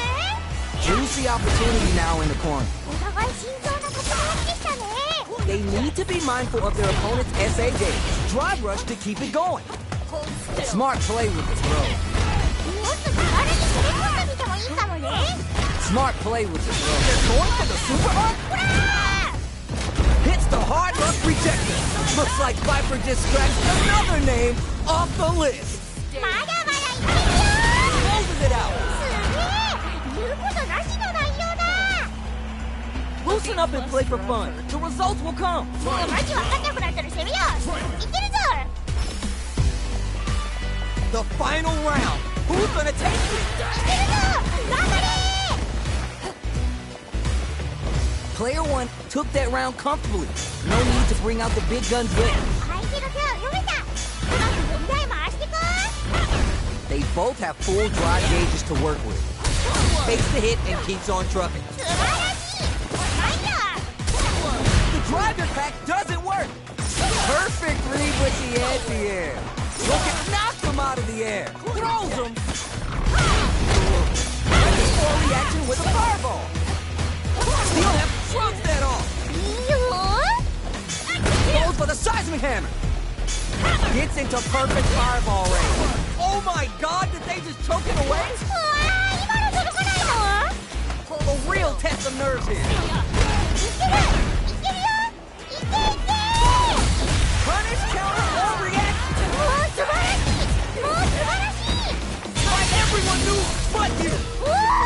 Juicy opportunity now in the corner. お互い慎重な立ち回りでしたね。 They need to be mindful of their opponent's SA gauge. Drive rush to keep it going. Smart play with this throw. もっと気軽に攻め込んでみてもいいかもね。 Smart play with this throw. They're going for the super art. ほらー。 Hits the hard luck rejector. Looks like Viper just scratched another name off the list. まだまだいけるよ。 Closes it out. すげえ。言うことなしの内容だ。 Loosen up and play for fun. The results will come. マジわかんなくなったら攻めよう。いけるぞ。 The final round. Who's gonna take it? いけるぞ。頑張れ。 Player 1 took that round comfortably. No need to bring out the big guns yet. 相手の手を読めた。うまく分台回してこう。 They both have full drive gauges to work with. Takes the hit and keeps on trucking. 素晴らしい。ないだ。 The drive impact doesn't work. Perfect read with the anti-air. Look at knocked him out of the air. Throws him. Before reaction with a fireball. Steel F shrugs that off. いいよ。 Goes for the seismic hammer. Gets into perfect fireball range. Oh my god, did they just choke it away? うわー、今の届かないの？ A real test of nerves here. いける。いけるよ。いけいけ。 Punish, counter, or react. もう素晴らしい。もう素晴らしい。 Like everyone knew but you. うわー。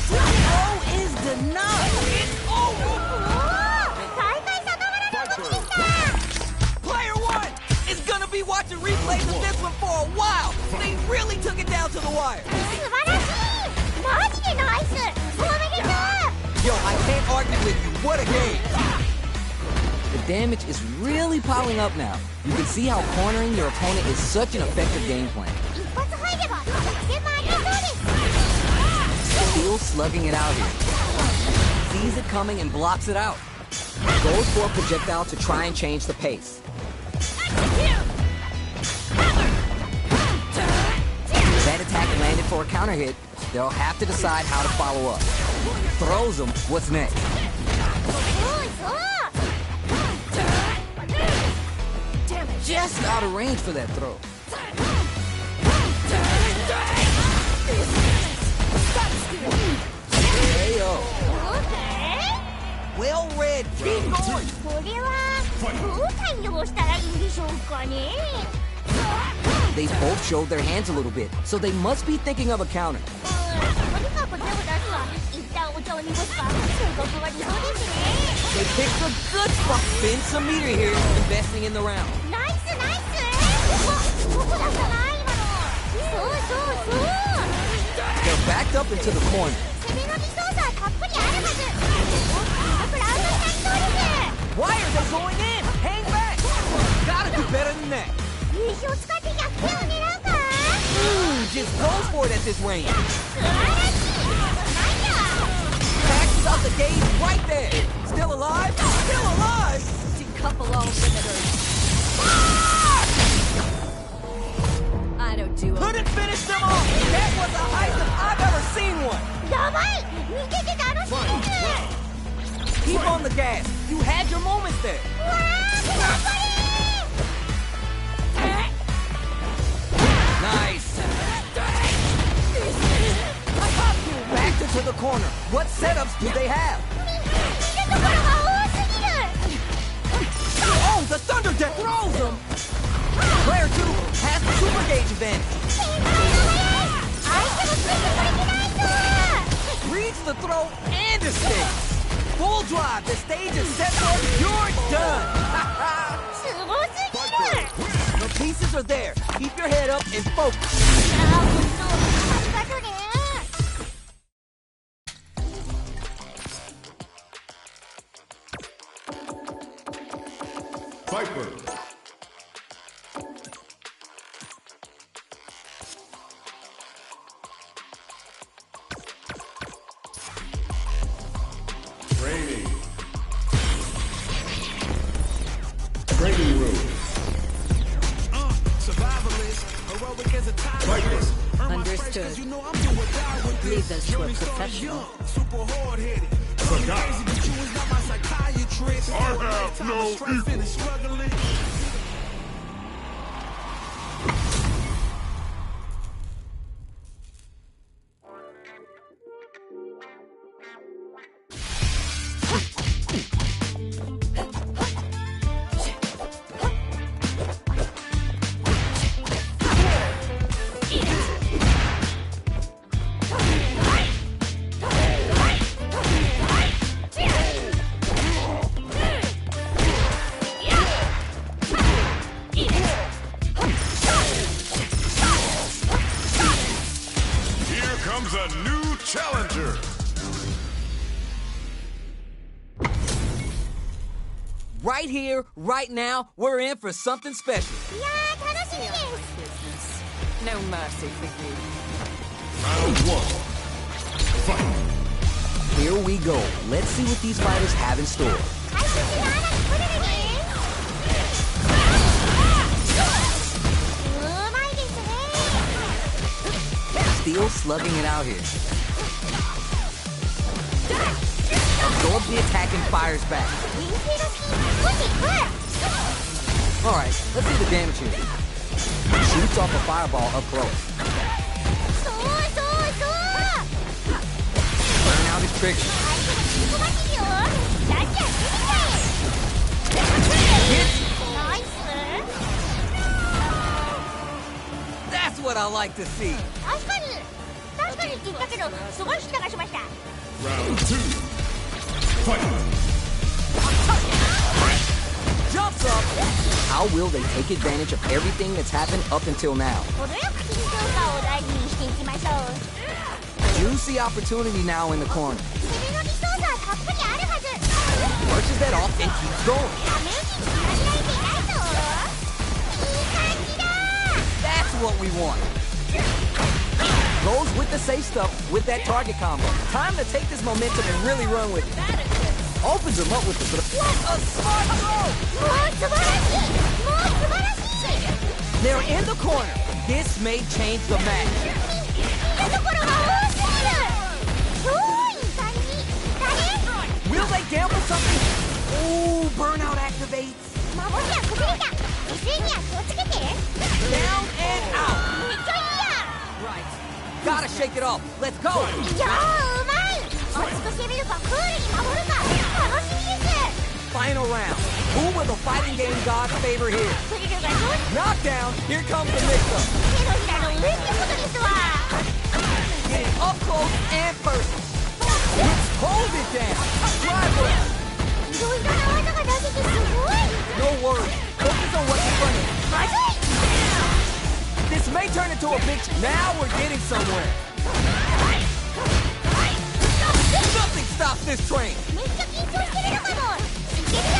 Oh is denied. It's over. 大会さながらの動きでした。 Player 1 is gonna be watching replays of this one for a while. They really took it down to the wire. 素晴らしい。マジでナイス。おめでとう。 Yo, I can't argue with you. What a game. The damage is really piling up now. You can see how cornering your opponent is such an effective game plan. 一発入れば作戦もありそうです。 Still slugging it out here. Sees it coming and blocks it out. Goes for a projectile to try and change the pace. That attack landed for a counter hit. They'll have to decide how to follow up. Throws him. What's next? そうそう。 Just out of range for that throw. KO. Well read. Keep going. これはどう対応したらいいんでしょうかね。 They both showed their hands a little bit, so they must be thinking of a counter. とにかく手を出すわ。一旦お茶を濁すか。性格が理想ですね。 They picked a good spot. Spend some meter here, investing in the round. ナイスナイス。どこだったな今の。そうそうそう。 They're backed up into the corner. 攻めのリソースはたっぷりあるはず。おっとラウンドになりそうです。 Why are they going in? Hang back. Gotta do better than that. 優勝を使って逆転を狙うか。 Just goes for it at this range. 素晴らしい。なんや。 Maxes out the gauge right there. Still alive? Still alive. Decouple all limiters. I don't do it. Couldn't finish them off. That was the highest I've ever seen one. やばい。見てて楽しいです。 Keep on the gas. You had your moments there. うわー、頑張れ。 Nice. Back into the corner. What setups do they have? 見るところが多すぎる。 Oh, the Thunder Deck throws him. Player 2 has the super gauge advantage. 展開が早い。相手もついてこれてないぞ。 Reads the throw and escapes. Full drive. The stage is set for you're done. すごすぎる。are there. Keep your head up and focus. あー、ほんとありがとね。Viper. Training. Training room. Survivalist, heroic as a tireless. Understood. You know I'm doing die with Leave this. this to a Young, professional. super hard-headed. Crazy, but you is not my psychiatrist. I have no strength and struggling. Here comes a new challenger. Right here, right now, we're in for something special. いやー、楽しみです。 No mercy for you. Round one. Fight. Here we go. Let's see what these fighters have in store. 回復しながら来るのね。うまいですね。 Still slugging it out here. Absorbs the attack and fires back. 人気のスキン少し来る。 Alright, let's see the damage here. Shoots off a fireball up close. そうそうそう。 Burn out his trigger. 相手が切り込まってるよ。じゃんじゃん攻めちゃえ。ナイス。 That's what I like to see. 確かにって言ったけど、すごい人がしました。 Round two. Fight. Jumps up. How will they take advantage of everything that's happened up until now? 程よく緊張感を大事にしていきましょう。 Juicy opportunity now in the corner. 攻めのリソースはたっぷりあるはず。 Pushes that off and keeps going. ダメージに裏切られていないぞ。いい感じだ。 That's what we want. Goes with the safe stuff with that target combo. Time to take this momentum and really run with it. Opens him up with the... What a smart throw! もう素晴らしい。もう素晴らしい。 They're in the corner. This may change the match. 見るところが多すぎる。超いい感じ。誰？ Will they gamble something? Ooh, burnout activates. 守りは崩れた。SE には気をつけて。 Down and out. めっちゃいいや。 Right. Gotta shake it off. Let's go. いやー、うまい。熱く攻めるかクールに守るか。楽しみです。 Final round. Who will the fighting game gods favor here? スリルがどう Knockdown. Here comes the mix-up. 手のひらの上ってことですわ。 Getting up close and personal. Hold it down. Drive it. いろいろな技が出せてすごい。 No worries. Focus on what's in front of you. まずい。 This may turn into a big... Now we're getting somewhere. Nothing stops this train. めっちゃ緊張してるのかも。いけるよ。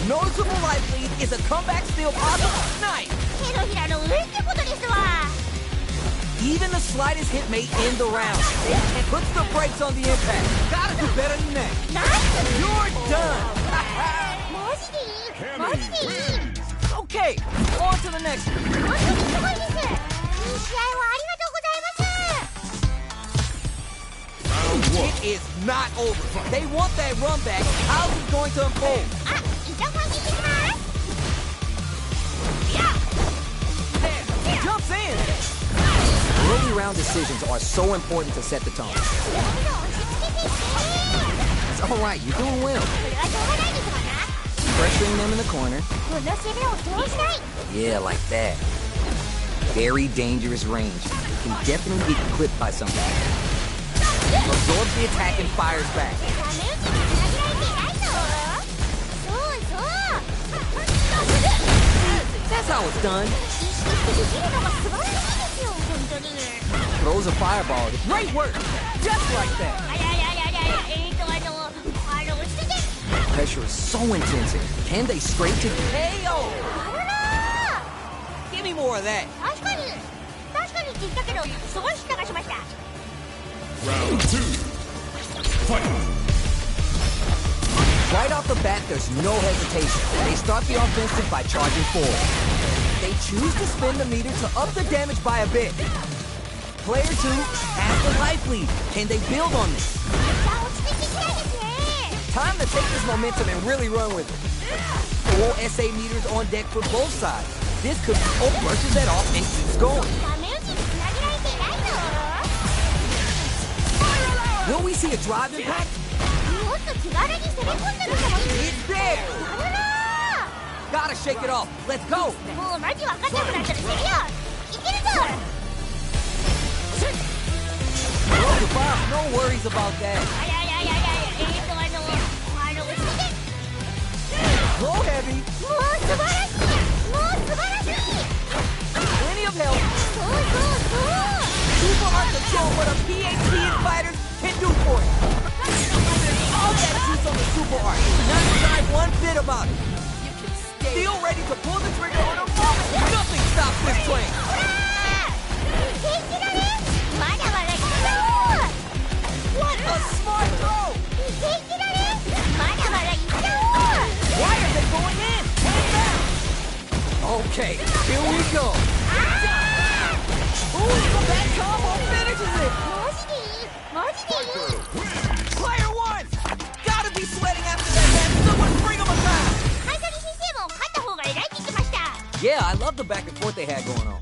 Noticeable life lead. Is a comeback still possible? Nice. 手のひらの上ってことですわ。 Even the slightest hit may end the round. And puts the brakes on the impact. Gotta do better than that. ナイス。 You're done. マジでいい。マジでいい。 Okay, on to the next one. 本当にすごいです。いい試合をありがとうございます。 It is not over. They want that run back. How's it going to unfold? あ、一旦反撃します。 There, jumps in. Early round decisions are so important to set the tone. 落ち着けてね。 It's all right. You're doing well. それはしょうがないですわな。 Pressuring them in the corner. この攻めを通したい。 Yeah, like that. Very dangerous range. You can definitely get clipped by something. Absorbs the attack and fires back. ダメージに裏切られていないぞ。そうそう。 That's That's how it's done. 意識してできるのが素晴らしいですよ、本当に。 Throws a fireball. Great work. Just like that. あややややや、落ち着いて。 Pressure is so intense. Can they straight to KO? あらら Give me more of that. 確かにって言ったけど、すごい失礼しました。 Round 2. Fight. Right off the bat, there's no hesitation. They start the offensive by charging forward. They choose to spin the meter to up the damage by a bit. Player 2 has the life lead. Can they build on this? さあ、落ち着いていきたいですね。 Time to take this momentum and really run with it. Full SA meters on deck for both sides. This could brushes that off and keeps going. ダメ打ちにつなげられていないの？ Will we see a drive impact? もっと気軽に攻め込んでるかもしれない。 It's there! あらら Gotta shake it off. Let's go! もうマジ分かんなくなったら攻めよう。いけるぞ。 No worries about that. あややややや、落ち着いて。 Go heavy. もう素晴らしい。もう素晴らしい。 Plenty of help. そうそうそう。 Super hard to show what a PhD in fighters can do for you. All that juice on the super art. Not shy one bit about it. Still ready to pull the trigger on a moment. Nothing stops this train. 元気だね。まだまだいくぞ。 What a smart throw. 元気だね。まだまだいくぞ。 Why are they going in? Okay, here we go. Ooh, that combo finishes it. マジでいい。マジでいい。 Player 1. Gotta be sweating after that match. Someone bring him a towel. カイトリ先生も勝った方が偉いって言ってました。 Yeah, I love the back and forth they had going on.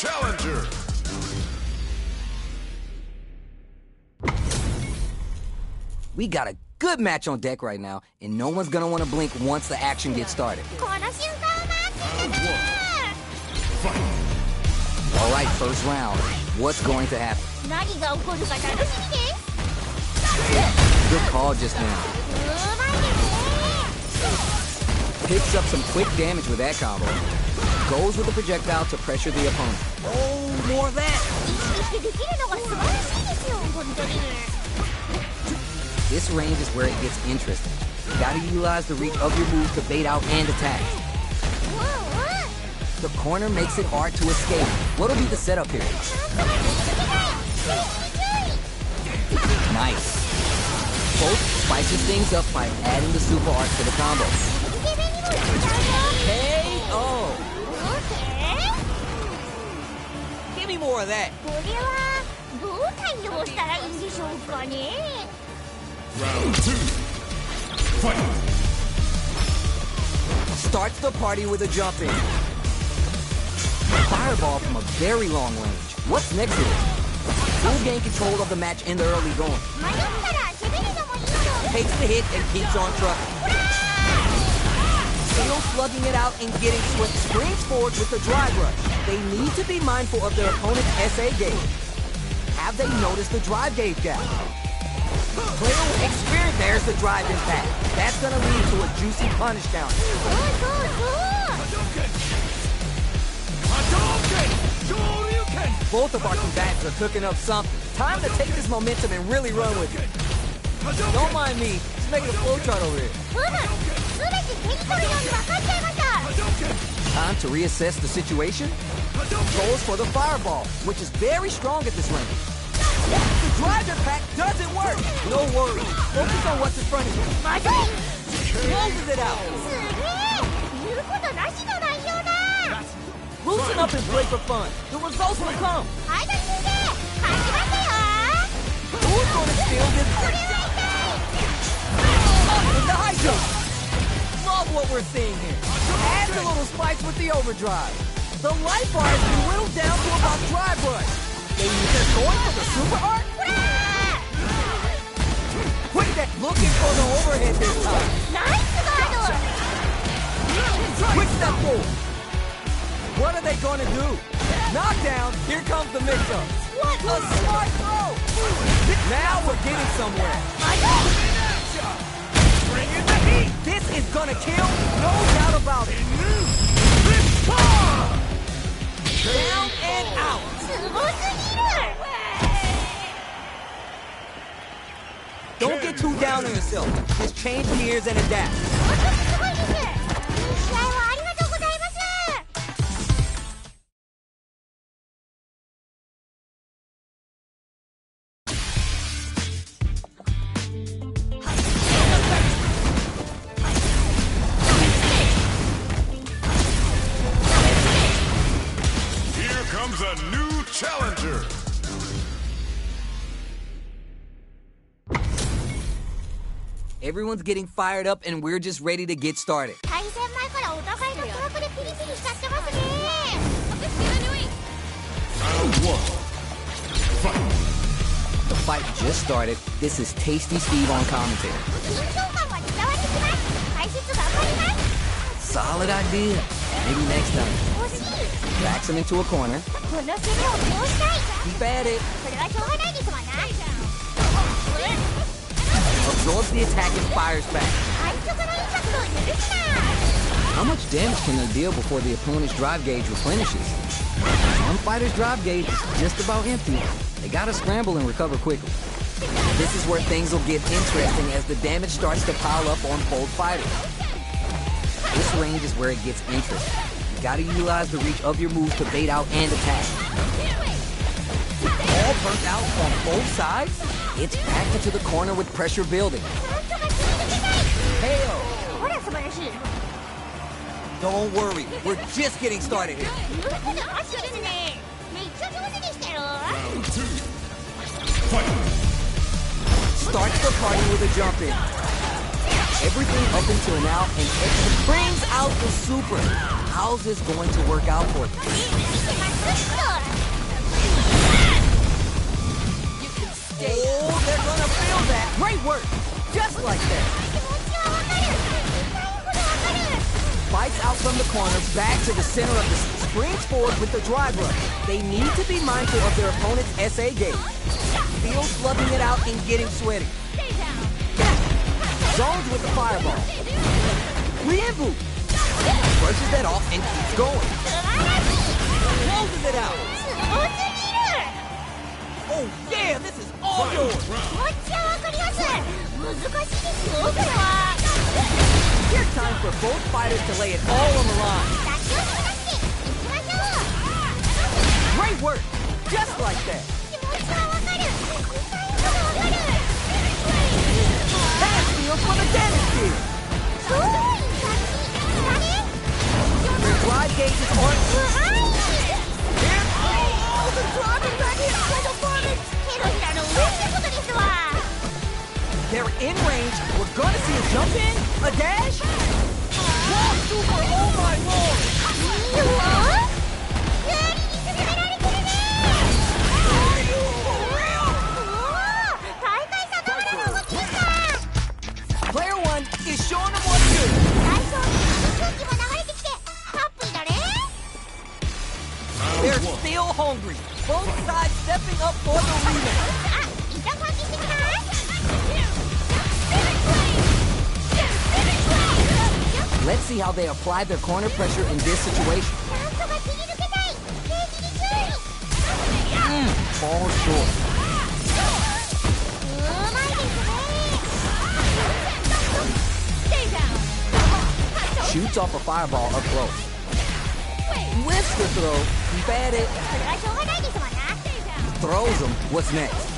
challenger. We got a good match on deck right now, and no one's gonna want to blink once the action gets started. この瞬間を待ってたな。 All right, first round. What's going to happen? 何が起こるか楽しみです。 Good call just now. うまいですね。 Picks up some quick damage with that combo. Goes with the projectile to pressure the opponent. Oh, more of that! 意識してできるのが素晴らしいですよ、本当に。 This range is where it gets interesting. You gotta utilize the reach of your moves to bait out and attack. The corner makes it hard to escape. What'll be the setup here? Nice. Both spices things up by adding the super art to the combo. KO! Give me more of that. これはどう対応したらいいんでしょうかね。 Round 2. Fight. Starts the party with a jump in. Fireball from a very long range. What's next here? Who'll gain control of the match in the early going? 迷ったら攻めるのもいいと。 Takes the hit and keeps on trucking. Still slugging it out and getting swift. Springs forward with the drive rush. They need to be mindful of their opponent's SA gauge. Have they noticed the drive gauge gap? Player with experience, there's the drive impact. That's gonna lead to a juicy punish counter. そうそうそう。 Both of our combatants are cooking up something. Time to take this momentum and really run with it. Don't mind me, just making a flowchart over here. うむ。すべて手に取るように分かっちゃいました。 Time to reassess the situation. Goes for the fireball, which is very strong at this range. The drive impact doesn't work. No worries. Focus on what's in front of you. まずい。 Closes it out. すげえ。言うことなしの内容だ。 Loosen up and play for fun. The results will come. はい、先生。勝ちましたよ。 Who's gonna steal this? これは痛い。 Up with the high jump. Love what we're seeing here. Adds a little spice with the overdrive. The life bar has been whittled down to about drive rush. They either going for the super art. Quick that looking for the overhead this time. ナイスガード。 Quick step forward. What are they gonna do? Knockdown. Here comes the mix-up. What a smart throw! Now we're getting somewhere. Bring in the heat. This is gonna kill, no doubt about it. Down and out. すごすぎる。 Don't get too down on yourself. Just change gears and adapt. すごいです。いい試合をありがとうございます。 Here comes a new challenger. Everyone's getting fired up and we're just ready to get started. 対戦前からお互いのトラップでピリピリしちゃってますね。 Round 1. Fight. The fight just started. This is Tasty Steve on commentary. 緊張感が伝わってきます。解説頑張ります。 Solid idea. Maybe next time. 惜しい。 Backs him into a corner. この攻めをこうしたい。 Keep at it. それはしょうがないですわな。 Absorbs the attack and fires back. 最速のインパクトを許すな。 How much damage can they deal before the opponent's drive gauge replenishes? One fighter's drive gauge is just about empty. They gotta scramble and recover quickly. This is where things will get interesting as the damage starts to pile up on both fighters. This range is where it gets interesting. You gotta utilize the reach of your moves to bait out and attack. All burnt out on both sides? It's back into the corner with pressure building. なんとか切り抜けたい。 KO! ほら素晴らしい。 Don't worry, we're just getting started here. 言うことなしですね。めっちゃ上手でしたよ。 Round 2. Fight. Starts the party with a jump in. Everything up until now, and it brings out the super. How's this going to work out for them? Oh, they're gonna feel that. Great work. Just like that. Bites out from the corner, back to the center of the springs forward with the drive rush. They need to be mindful of their opponent's SA gauge. Feels flubbing it out and getting sweaty. Zones with the fireball. Re-inboot. Brushes that off and keeps going. Closes it out. Oh yeah, this is all yours. Here's time for both fighters to lay it all on the line. Great work. Just like that. Pass field for the damage field. Their drive gauges aren't... Oh, the driving back is so funny! They're in range. We're gonna see a jump in, a dash. Wall super, oh my lord! Player one is showing them what's good. They're still hungry. Both sides stepping up for the rematch. Let's see how they apply their corner pressure in this situation. Fall short. Shoots off a fireball up close. Lifts the throw. Bat it. Throws him. What's next?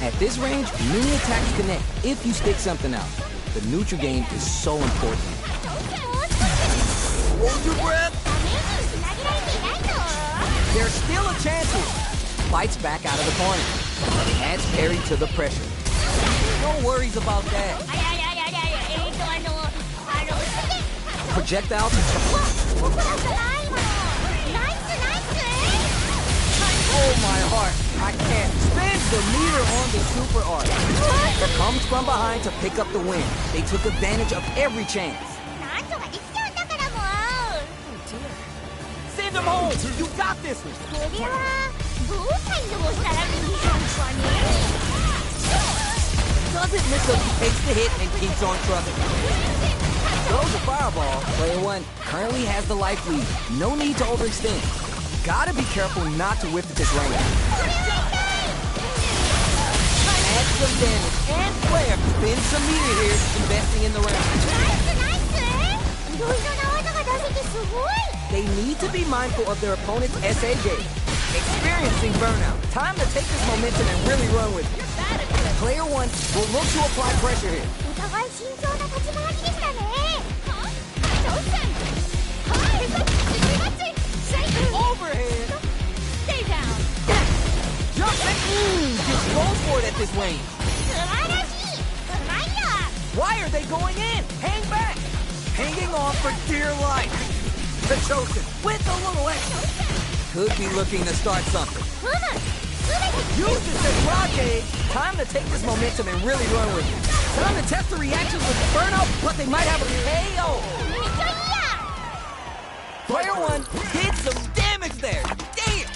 At this range, many attacks connect if you stick something out. The neutral game is so important. Hold your breath. There's still a chance here. Fights back out of the corner. Adds parry to the pressure. No worries about that. Projectile to... Oh my heart. I can't. Spins the meter on the super art. That comes from behind to pick up the win. They took advantage of every chance. Send him home. You got this one. Doesn't miss him. Takes the hit and keeps on trucking. Throws a fireball. Player one currently has the life lead. No need to overextend. Gotta be careful not to whiff at this range. Adds some damage, and player spins some meter here, investing in the round. They need to be mindful of their opponent's SA gauge. Experiencing burnout. Time to take this momentum and really run with it. Player one will look to apply pressure here. Overhead. Stay down. Jump and just goes for it at this range. Why are they going in? Hang back. Hanging on for dear life. The chosen with a little extra. Could be looking to start something. Use this as rod gauge. Time to take this momentum and really run with it. Time to test the reactions with the burnout, but they might have a KO. Player one did some damage there. Damn!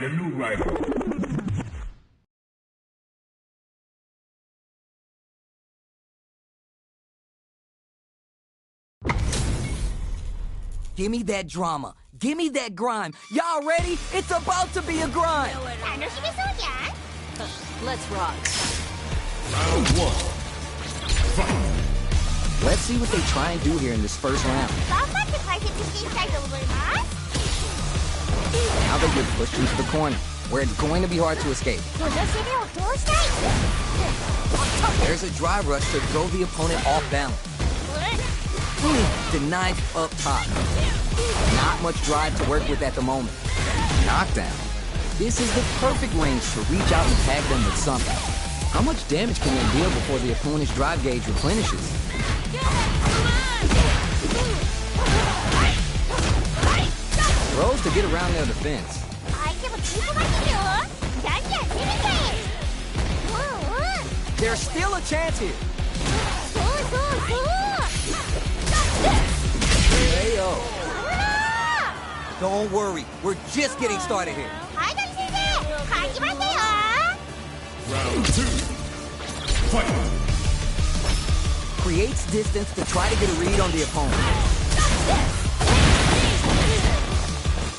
a new rival. Give me that drama. Give me that grime. Y'all ready? It's about to be a grind. 楽しめそうじゃん Let's rock. Round one. Let's see what they try and do here in this first round. 頑張って解説していきたいと思います Now they get pushed into the corner, where it's going to be hard to escape. この攻めを通したい There's a drive rush to throw the opponent off balance. Denied up top. Not much drive to work with at the moment. Knockdown. This is the perfect range to reach out and tag them with something. How much damage can they deal before the opponent's drive gauge replenishes? Throws to get around their defense. 相手もつい込まれてるよじゃんじゃん攻めちゃえ There's still a chance here. そうそうそう Hey-o. Don't worry, we're just getting started here. はい鳥先生勝ちましたよ Round two. Fight. Creates distance to try to get a read on the opponent.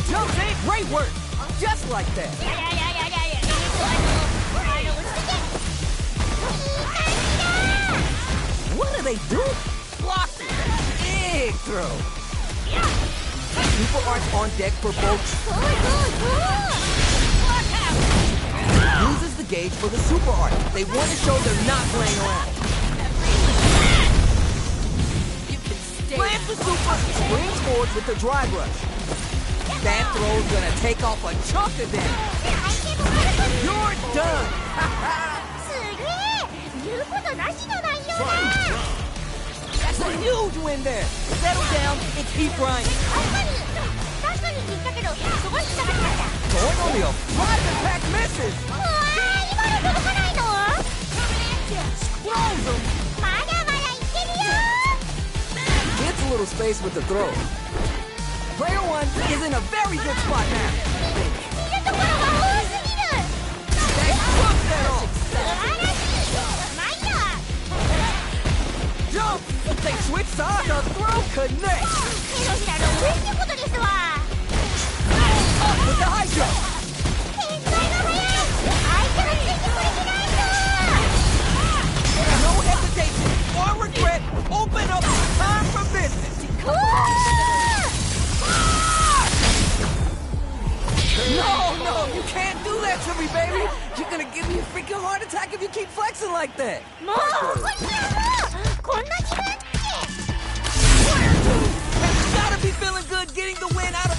Jump in, great work. Just like that. いやいやいやいやいや落ち着けいい感じだ What do they do? Block it. Big throw. Super Arts on deck for both. そうそうそう Uses the gauge for the Super Art. They want to show they're not playing around. You can stay. Plant the Super, springs forward with the drive rush. That throw's gonna take off a chunk of damage. 相手も軽く You're done. すげえ言うことなしの内容だ That's a huge win there. Settle down and keep grinding. 確かに言ったけどすごい下がりました Going on the drive impact misses. うわー今の届かないの Explodes them. まだまだいってるよ Gets a little space with the throw. Player one is in a very good spot now. 見るところが多すぎる They took that off. 素晴らしいまいや Jump. They switch sides. The throw connects. 手のひらの上ってことですわ Up with the high jump. 展開が早い相手がついてくれてないぞ No hesitation or regret. Open up. Time for business. うわ No, you can't do that to me, baby. You're gonna give me a freaking heart attack if you keep flexing like that. もうこっちはもうこんな自分って You gotta be feeling good getting the win out of...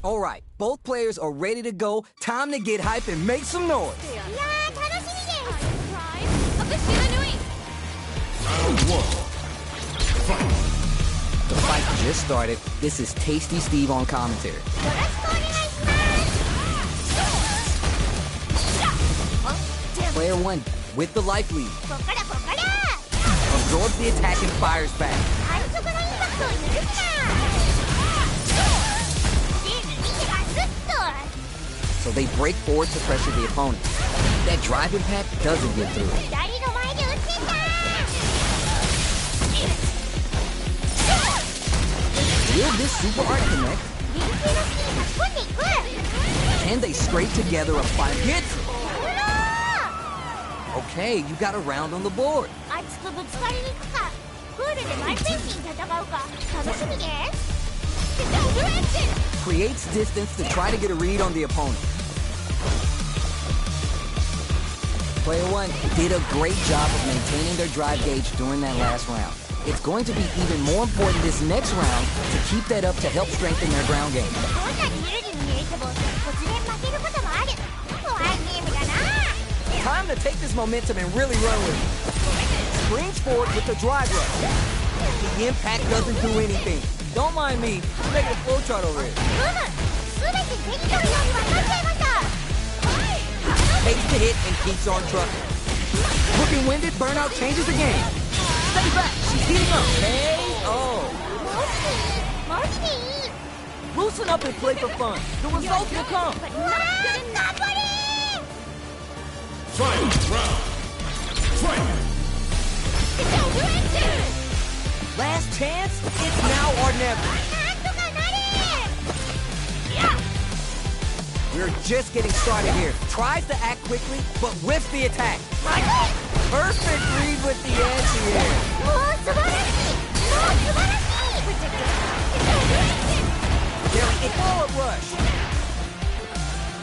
All right, both players are ready to go. Time to get hype and make some noise. いやー楽しみです Round one. Fight. The fight just started. This is Tasty Steve on commentary. よろしくお願いします Player one with the life lead. こっからこっから Absorbs the attack and fires back. 最速のインパクトを許すなゲーム見てがスッと So they break forward to pressure the opponent. That drive impact doesn't get through. 左の前で打ってんだ Will this super art connect? 連携の隙に差し込んでいく Can they scrape together a five hits? うわ Okay, you got a round on the board. ー熱くぶつかりに行くかプールでマイペースに戦うか楽しみです Creates distance to try to get a read on the opponent. Player one did a great job of maintaining their drive gauge during that last round. It's going to be even more important this next round to keep that up to help strengthen their ground game. どんなに有利に見えても突然負けることもある。怖いゲームだな。 Time to take this momentum and really run with it. Springs forward with the drive rush. The impact doesn't do anything. Don't mind me. I'm making a flowchart over here. 全て手に取るように分かっちゃいました。 Takes the hit and keeps on trucking. Looking winded, burnout changes the game. Stay back. She's heating up. KO. マジでいい。 Loosen up and play for fun. The results will come. ナポリ Final round. Fight. Last chance? It's now or never. なんとかなれ。 We're just getting started here. Tries to act quickly, but whiffs the attack. Perfect read with the edge here. もう素晴らしい。もう素晴らしい。 They're in forward rush.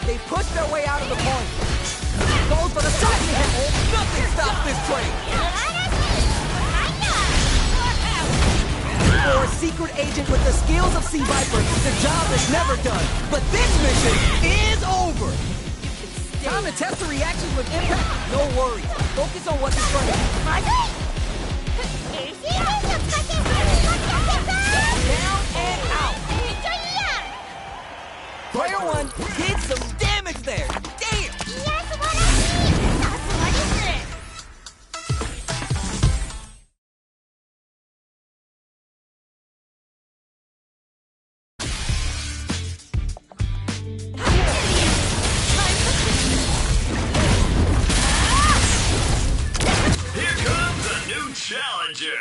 They push their way out of the point. Goes for the side hit. Nothing stops this train. For a secret agent with the skills of Sea Viper, the job is never done. But this mission is over. Time to test the reactions with impact. No worries. Focus on what's in front of you. まずい。LC アウト使ってDown and out. めっちゃいいやん。 Player one did some damage there. Damn. いや素晴らしい。さすがです。 Here comes a new challenger.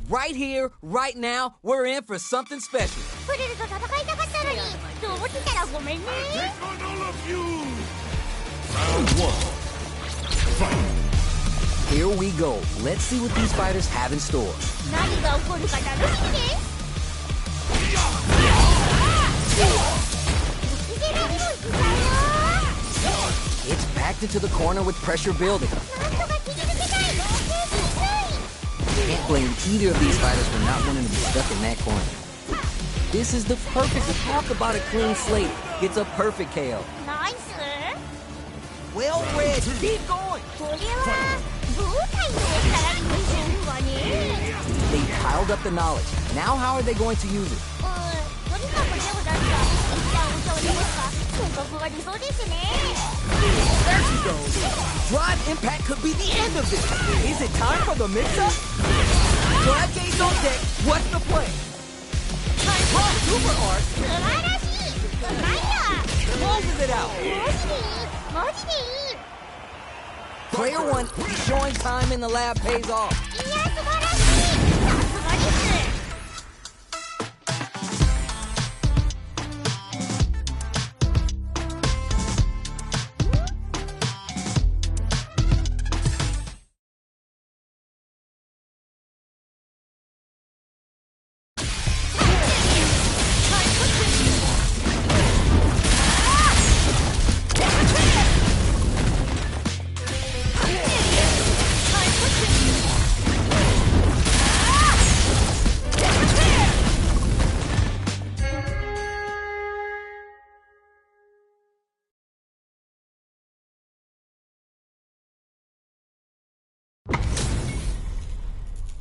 Right here, right now, we're in for something special. プリルと戦いたかったのにどう来たらごめんね。 Take on all of you. Round one. Fight. Here we go. Let's see what these fighters have in store. 何が起こるか楽しみです。 It's backed into the corner with pressure building. なんとか切り抜けたい。 Can't blame either of these fighters for not wanting to be stuck in that corner. This is the perfect talk about a clean slate. It's a perfect KO. ナイス。 Well read. Keep going. これは胴体のさらに見せるわね。 They piled up the knowledge. Now how are they going to use it? とにかく手を出すか一旦お茶を濁すか選択が理想ですね。 There she goes. Drive impact could be the end of this. Is it time for the mix-up? Floodgates on deck. What's the play? Rock super art 素晴らしい。うまいや。 closes it out. マジでいい。 Player one showing time in the lab pays off. いや素晴らしい。さすがです。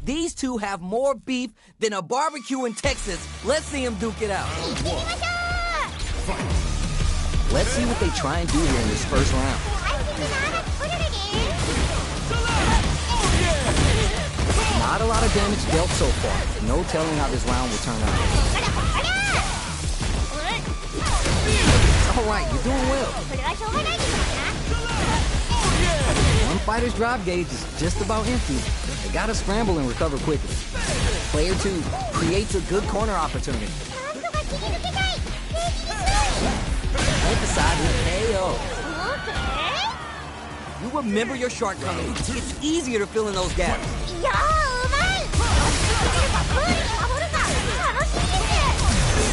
These two have more beef than a barbecue in Texas. Let's see them duke it out. Let's see what they try and do here in this first round. Not a lot of damage dealt so far. No telling how this round will turn out. All right, you're doing well. One fighter's drive gauge is just about empty. They gotta scramble and recover quickly. Player two creates a good corner opportunity. Hit the side with KO. You remember your shortcomings. It's easier to fill in those gaps.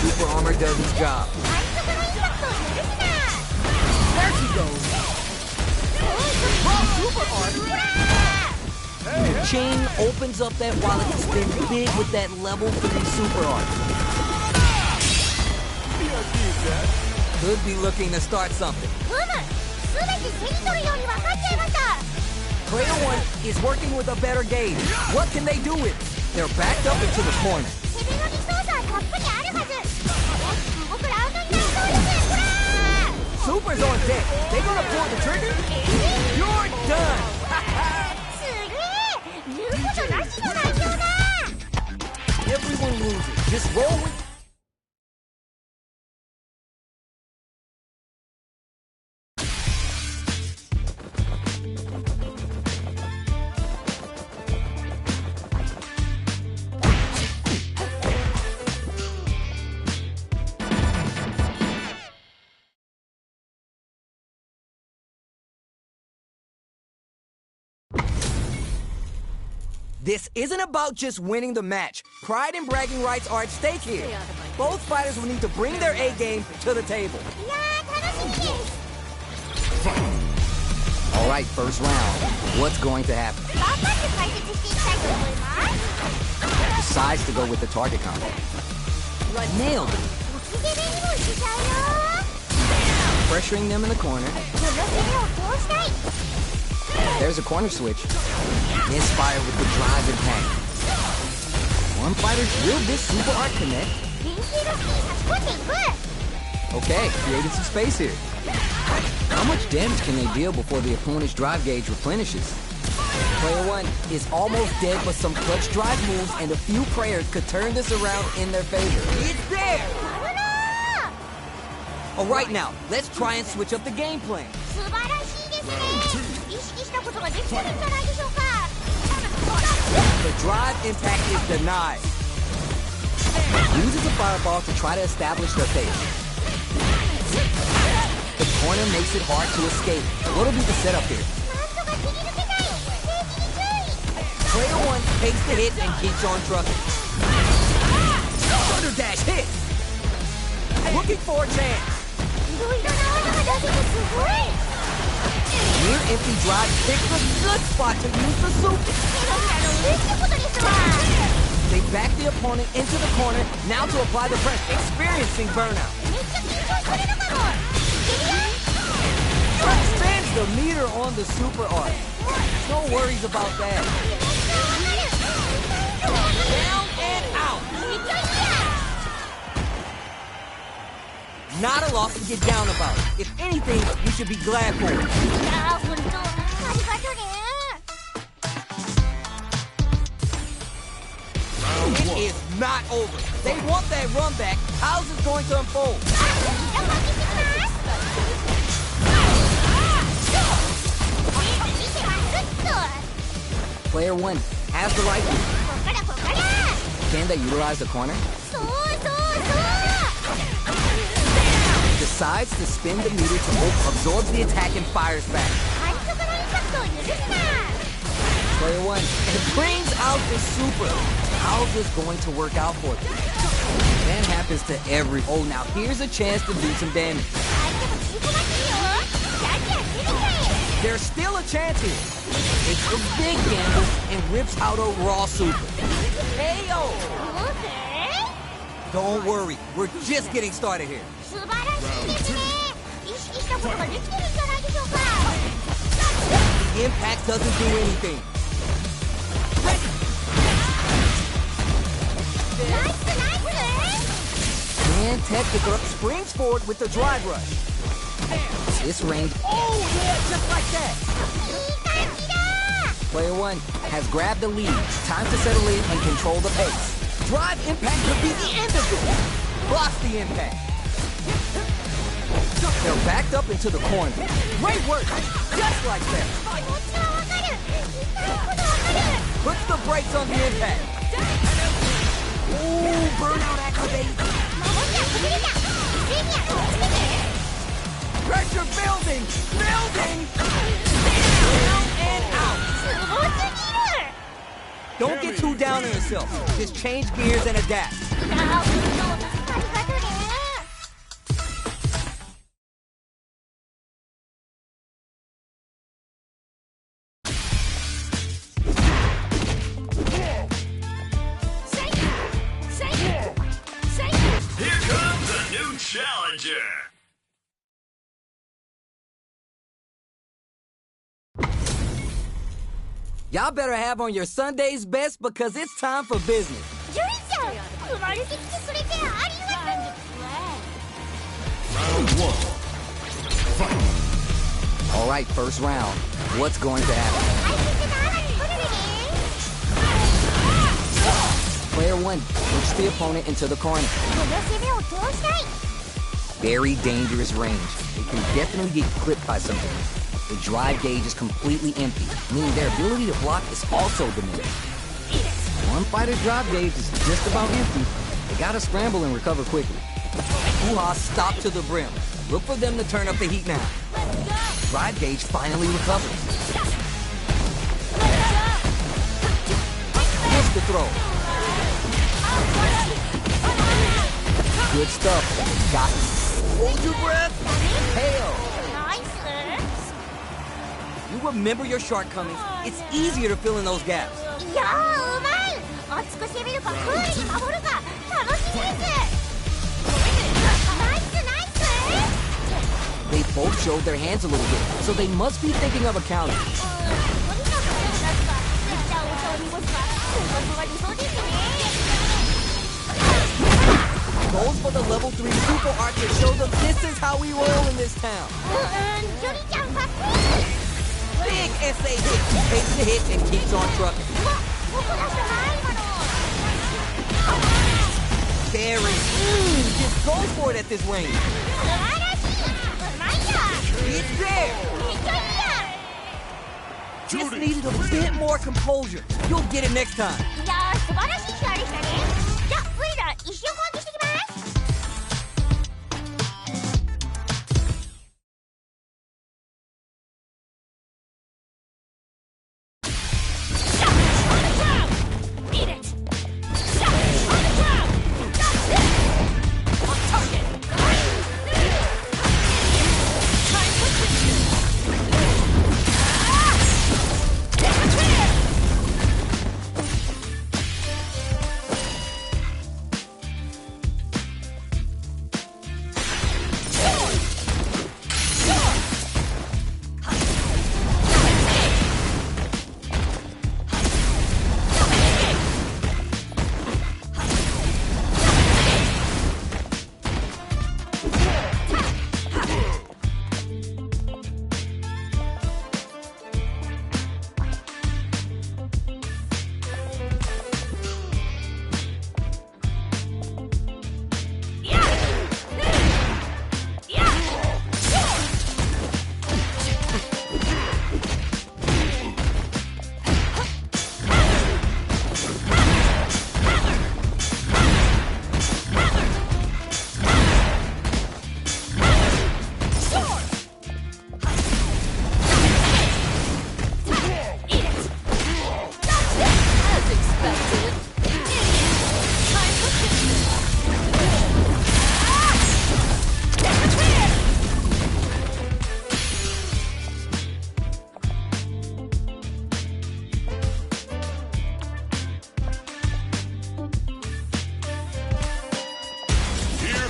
Super armor does its job. super art. The chain opens up that wallet to spin big with that level 3 super art. Could be looking to start something. Player 1 is working with a better gauge. What can they do with it? They're backed up into the corner. Super's on deck. They gonna pull the trigger? You're done! Everyone loses. Just roll with This isn't about just winning the match. Pride and bragging rights are at stake here. Both fighters will need to bring their A game to the table. All right, first round. What's going to happen? Decides to go with the target combo. Nailed it. Pressuring them in the corner. There's a corner switch. Inspired with the drive impact. One fighter drilled this super art connect. Okay, created some space here. How much damage can they deal before the opponent's drive gauge replenishes? Player 1 is almost dead, but some clutch drive moves and a few prayers could turn this around in their favor. It's there! Alright now, let's try and switch up the game plan. The drive impact is denied. Uses a fireball to try to establish their pace. The corner makes it hard to escape. What'll be the setup here? Player 1 takes the hit and keeps on trucking. Thunder dash hit! Looking for a chance. Near empty drive picks a good spot to use the super. They back the opponent into the corner, now to apply the press, experiencing burnout. Spins the meter on the super art. No worries about that. Down and out. Not a loss to get down about. If anything, you should be glad for it. It is not over. They want that run back. How's it going to unfold? Player 1 has the right move. Can they utilize the corner? Decides to spin the meter to absorbs the attack and fires back. Player 1 and brings out the super. How's this going to work out for them? That happens to every... Oh, now here's a chance to do some damage. There's still a chance here. It's a big gamble and rips out a raw super. KO! Don't worry, we're just getting started here. The impact doesn't do anything. And technical springs forward with the drive rush. This range. Oh yeah, just like that. Player 1 has grabbed the lead. Time to settle in and control the pace. Drive impact could be the end of it. Blocks the impact. They're backed up into the corner. Great work. Just like that. Puts the brakes on the impact. Ooh, burnout activate. Pressure building. Building. Down and out. Don't get too down on yourself. Just change gears and adapt. challenger. Y'all better have on your Sunday's best because it's time for business. ジュリちゃん、生まれてきてくれてありがとう。 Round one. Fight. All right, first round. What's going to happen? Player one, push the opponent into the corner. この攻めを通したい。 Very dangerous range. It can definitely get clipped by something. The drive gauge is completely empty, meaning their ability to block is also diminished. One fighter's drive gauge is just about empty. They gotta scramble and recover quickly. Hoo-ha, stop to the brim. Look for them to turn up the heat now. Drive gauge finally recovers. Push the throw. Good stuff. Got it. Hold your breath. Hail. ナイス。 You remember your shortcomings. It's easier to fill in those gaps. いやー、うまい。熱く攻めるかクールに守るか楽しみです。ナイスナイス。 They both showed their hands a little bit, so they must be thinking of a counter. とにかく夏がめっちゃお茶を濁すか風格が理想ですね。 Goes for the level 3 super art to show them this is how we roll in this town. ジョリちゃんかっこいい。 Big SA hit. Takes the hit and keeps on trucking. うわ、僕らじゃない今の。 Very. Just go for it at this range. 素晴らしい。うまいよ。 It's there. めっちゃいいや。 Just needed a bit more composure. You'll get it next time. いやー、素晴らしい試合でしたね。じゃあ、ウイラ一瞬換気してきます。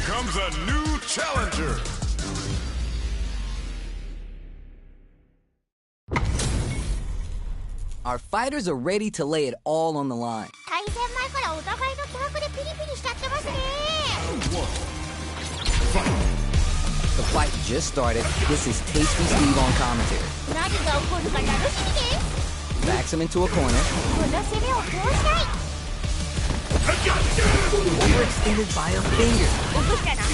comes a new challenger. Our fighters are ready to lay it all on the line. 対戦前からお互いの気迫でピリピリしちゃってますね。 The fight just started. This is Tasty Steve on commentary. 何が起こるか楽しみです。 Backs him into a corner. この攻めを通したい。 Overextended by a finger. 起こしたな。おい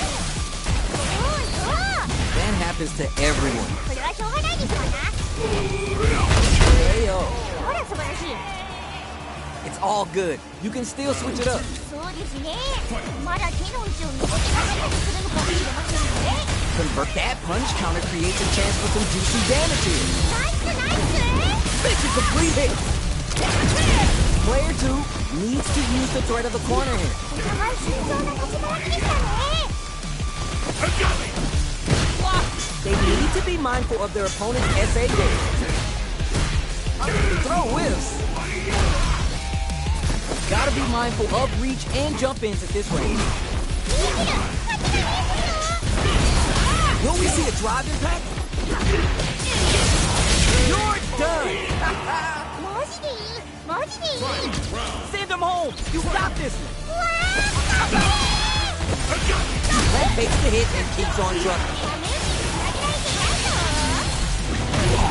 おい。 That happens to everyone. これはしょうがないですわな。 Hey, yo. ほら素晴らしい。 It's all good. You can still switch it up. そうですね。まだ手の内を見せてなかったりするのかもしれませんね。 Convert that punch counter creates a chance for some juicy damage here. ナイスナイス。 It's a complete hit. Player 2 needs to use the threat of the corner here. お互い慎重な立ち回りでしたね。 They need to be mindful of their opponent's SA game. The throw whiffs. Gotta be mindful of reach and jump ins at this range. Will we see a drive impact? You're done! マジでいいマジでいい Send him home! You got this one! うわー That takes the hit and keeps on trucking. ダメージつなげられてないぞ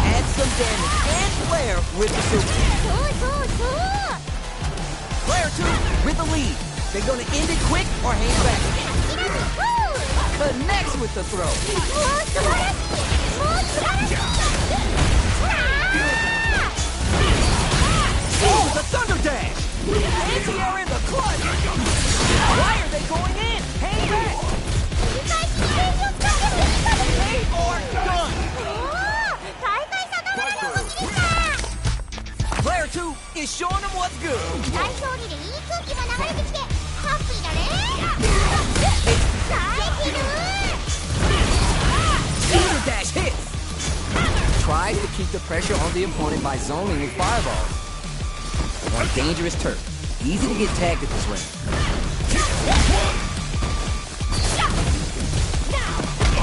Add some damage and flair with the super. そうそうそう Player 2 with the lead. They're gonna end it quick or hang back. 諦めそう Connects with the throw. もう素晴らしいもう素晴らしい Oh, the Thunder Dash! Anti-air in the clutch! Why are they going in? Hang back! 繰り返しチャレンジを使ってもいいかも They are done! おー大会さながらの動きでした Player 2 is showing them what's good. 大勝利でいい空気が流れてきてハッピーだね耐えてる Thunder Dash hits! Tries to keep the pressure on the opponent by zoning with fireballs. On dangerous turf. Easy to get tagged at this range.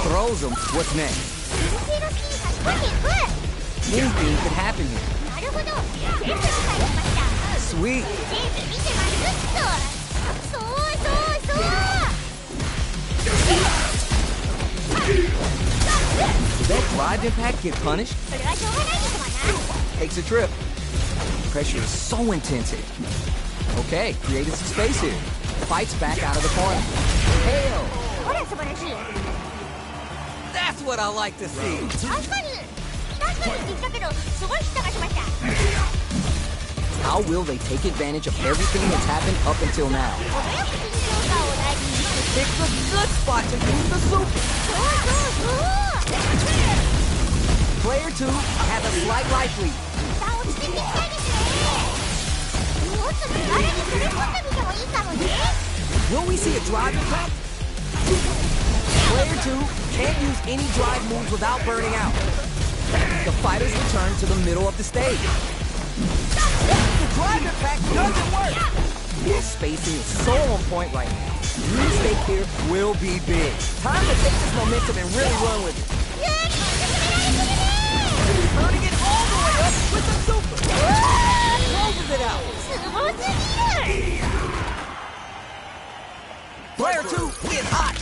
Throws him. What's next? 純正のスキに差し込んでいく Anything could happen here. なるほど全部理解しました Sweet. 全部見てますっとそうそうそう Did that drive impact get punished? それはしょうがないですわな Takes a trip. Pressure is so intense here. Okay, created some space here. Fights back out of the corner. Hail! ほら素晴らしい That's what I like to see. 確かにって言ったけどすごいヒットがしました How will they take advantage of everything that's happened up until now? 程よく緊張感を大事に It's a good spot to use the super. そうそうそう Player 2 has a slight life lead. 下落ちていきたいですねもっと手軽に飛び込んでみてもいいかもね Will we see a drive impact? Player 2 can't use any drive moves without burning out. The fighters return to the middle of the stage. The drive impact doesn't work. This spacing is so on point right now. New stake here will be big. Time to take this momentum and really run with it. 急に進められてるね Turning it all the way up with the super. Closes it out. すごすぎる Player 2 is hot.